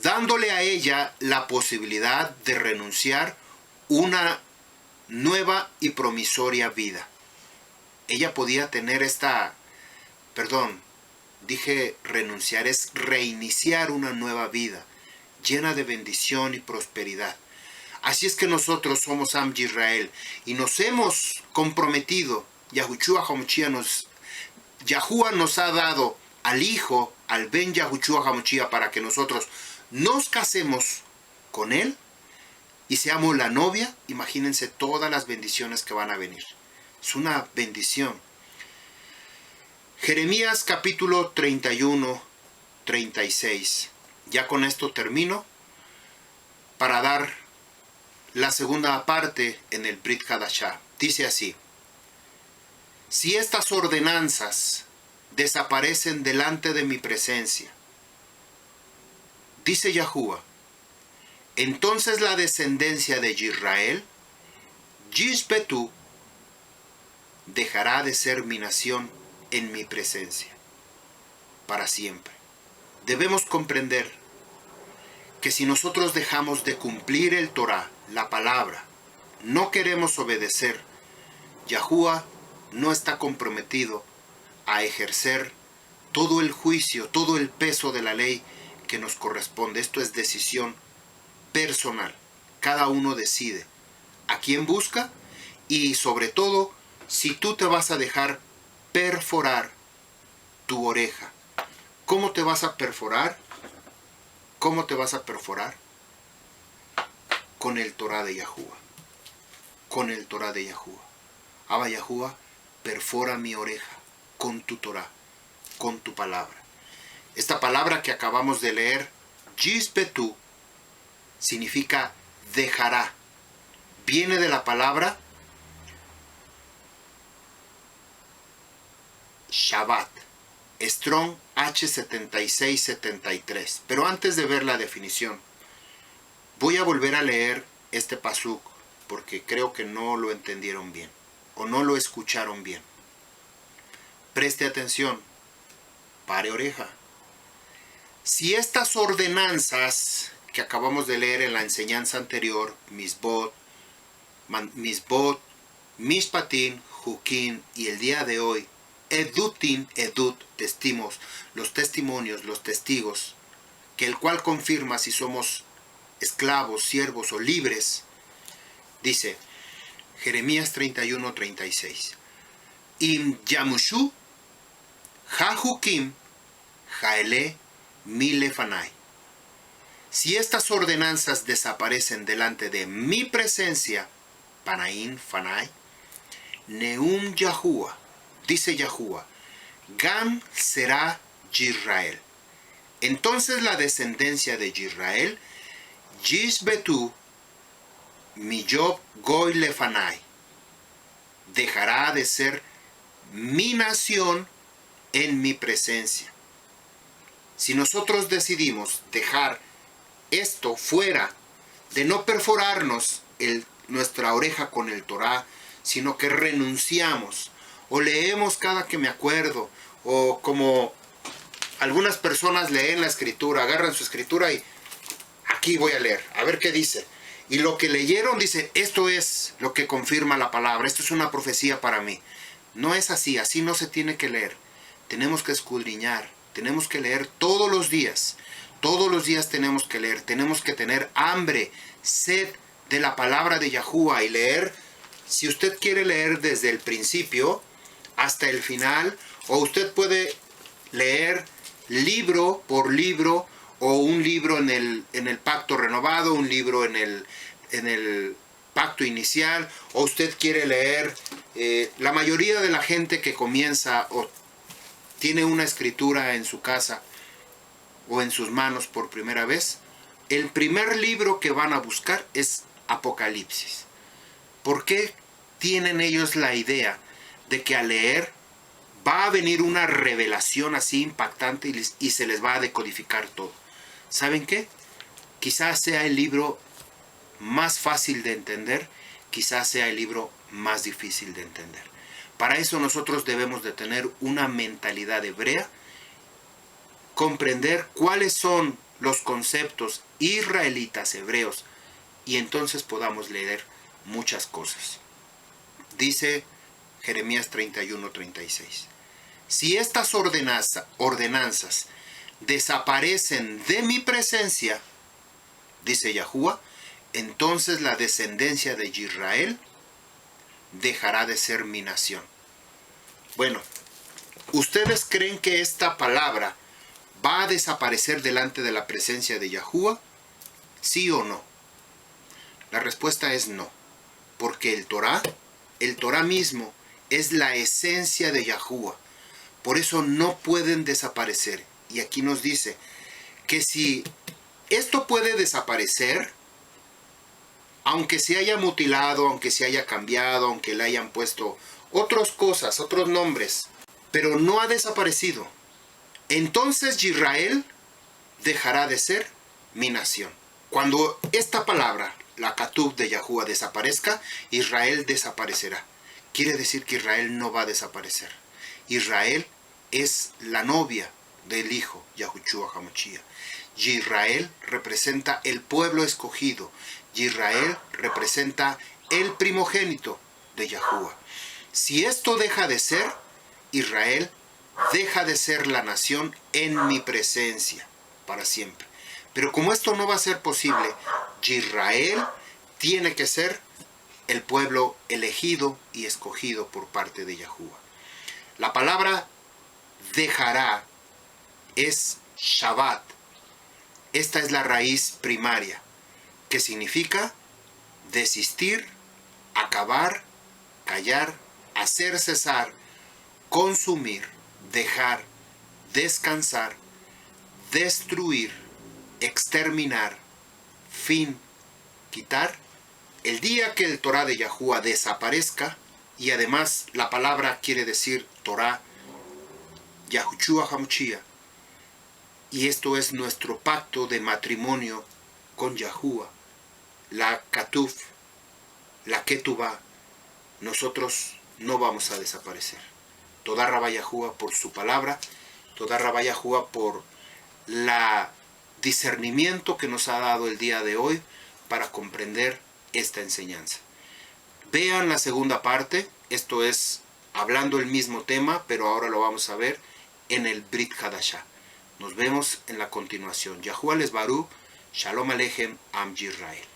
dándole a ella la posibilidad de renunciar una nueva y promisoria vida. Ella podía tener renunciar, es reiniciar una nueva vida, llena de bendición y prosperidad. Así es que nosotros somos Am Yisrael y nos hemos comprometido, Yahuwah nos ha dado al Hijo, al Ben Yahushua HaMashiach, para que nosotros nos casemos con Él y seamos la novia. Imagínense todas las bendiciones que van a venir. Es una bendición. Jeremías capítulo 31, 36. Ya con esto termino para dar la segunda parte en el Brit Hadashah. Dice así: si estas ordenanzas desaparecen delante de mi presencia, dice Yahuwah, entonces la descendencia de Israel, Yishbetu, dejará de ser mi nación en mi presencia para siempre. Debemos comprender que si nosotros dejamos de cumplir el Torah, la palabra, no queremos obedecer, Yahuwah no está comprometido a ejercer todo el juicio, todo el peso de la ley que nos corresponde. Esto es decisión personal. Cada uno decide a quién busca y sobre todo si tú te vas a dejar perforar tu oreja. ¿Cómo te vas a perforar? ¿Cómo te vas a perforar? Con el Torah de Yahuwah. Con el Torah de Yahuwah. Abba Yahuwah, perfora mi oreja con tu Torah, con tu palabra. Esta palabra que acabamos de leer Yisbetu significa dejará. Viene de la palabra Shabbat. Strong H7673. Pero antes de ver la definición, voy a volver a leer este pasuk porque creo que no lo entendieron bien o no lo escucharon bien. Preste atención, pare oreja. Si estas ordenanzas que acabamos de leer en la enseñanza anterior, Misbot, Mishpatim, Jukim y el día de hoy, los testimonios, los testigos, que el cual confirma si somos esclavos, siervos o libres, dice Jeremías 31:36. Im yamushu ha-hukim jaele milefanai. Si estas ordenanzas desaparecen delante de mi presencia, Panaín, Fanai, Neum Yahuwah, dice Yahuwah, Gam será Yisrael. Entonces la descendencia de Yisrael, Yisbetu, Miyob Goy Lefanai, dejará de ser mi nación en mi presencia. Si nosotros decidimos dejar esto fuera, de no perforarnos nuestra oreja con el Torah, sino que renunciamos, o leemos cada que me acuerdo, o como algunas personas leen la escritura, agarran su escritura y aquí voy a leer, a ver qué dice. Y lo que leyeron dice, esto es lo que confirma la palabra, esto es una profecía para mí. No es así, así no se tiene que leer. Tenemos que escudriñar, tenemos que leer todos los días. Todos los días tenemos que leer, tenemos que tener hambre, sed de la palabra de Yahuwah y leer. Si usted quiere leer desde el principio hasta el final, o usted puede leer libro por libro, o un libro en el pacto renovado, un libro en el pacto inicial, o usted quiere leer, la mayoría de la gente que comienza o tiene una escritura en su casa o en sus manos por primera vez, el primer libro que van a buscar es Apocalipsis. ¿Por qué tienen ellos la idea de que al leer va a venir una revelación así impactante y se les va a decodificar todo? ¿Saben qué? Quizás sea el libro más fácil de entender, quizás sea el libro más difícil de entender. Para eso nosotros debemos de tener una mentalidad hebrea, comprender cuáles son los conceptos israelitas hebreos y entonces podamos leer muchas cosas. Dice Jeremías 31:36. Si estas ordenanzas desaparecen de mi presencia, dice Yahuwah, entonces la descendencia de Israel dejará de ser mi nación. Bueno, ¿ustedes creen que esta palabra va a desaparecer delante de la presencia de Yahuwah? ¿Sí o no? La respuesta es no, porque el Torah mismo es la esencia de Yahuwah. Por eso no pueden desaparecer. Y aquí nos dice que si esto puede desaparecer, aunque se haya mutilado, aunque se haya cambiado, aunque le hayan puesto otras cosas, otros nombres, pero no ha desaparecido, entonces Israel dejará de ser mi nación. Cuando esta palabra, la Katub de Yahuwah, desaparezca, Israel desaparecerá. Quiere decir que Israel no va a desaparecer. Israel es la novia del Hijo, Yahushua HaMashiach. Israel representa el pueblo escogido. Israel representa el primogénito de Yahuwah. Si esto deja de ser, Israel deja de ser la nación en mi presencia para siempre. Pero como esto no va a ser posible, Israel tiene que ser el pueblo elegido y escogido por parte de Yahuwah. La palabra dejará es Shabbat. Esta es la raíz primaria, que significa desistir, acabar, callar, hacer cesar, consumir, dejar, descansar, destruir, exterminar, fin, quitar, el día que el Torah de Yahuwah desaparezca, y además la palabra quiere decir Torah, Yahushua Hamuchia, y esto es nuestro pacto de matrimonio con Yahuwah, la Katuf, la Ketubah, nosotros no vamos a desaparecer. Toda Rabá Yahuwah por su palabra, toda Rabá Yahuwah por la discernimiento que nos ha dado el día de hoy para comprender esta enseñanza. Vean la segunda parte, esto es hablando el mismo tema, pero ahora lo vamos a ver en el Brit Hadashah. Nos vemos en la continuación. Yahuwah les Baruch, Shalom Aleichem, Am Yisrael.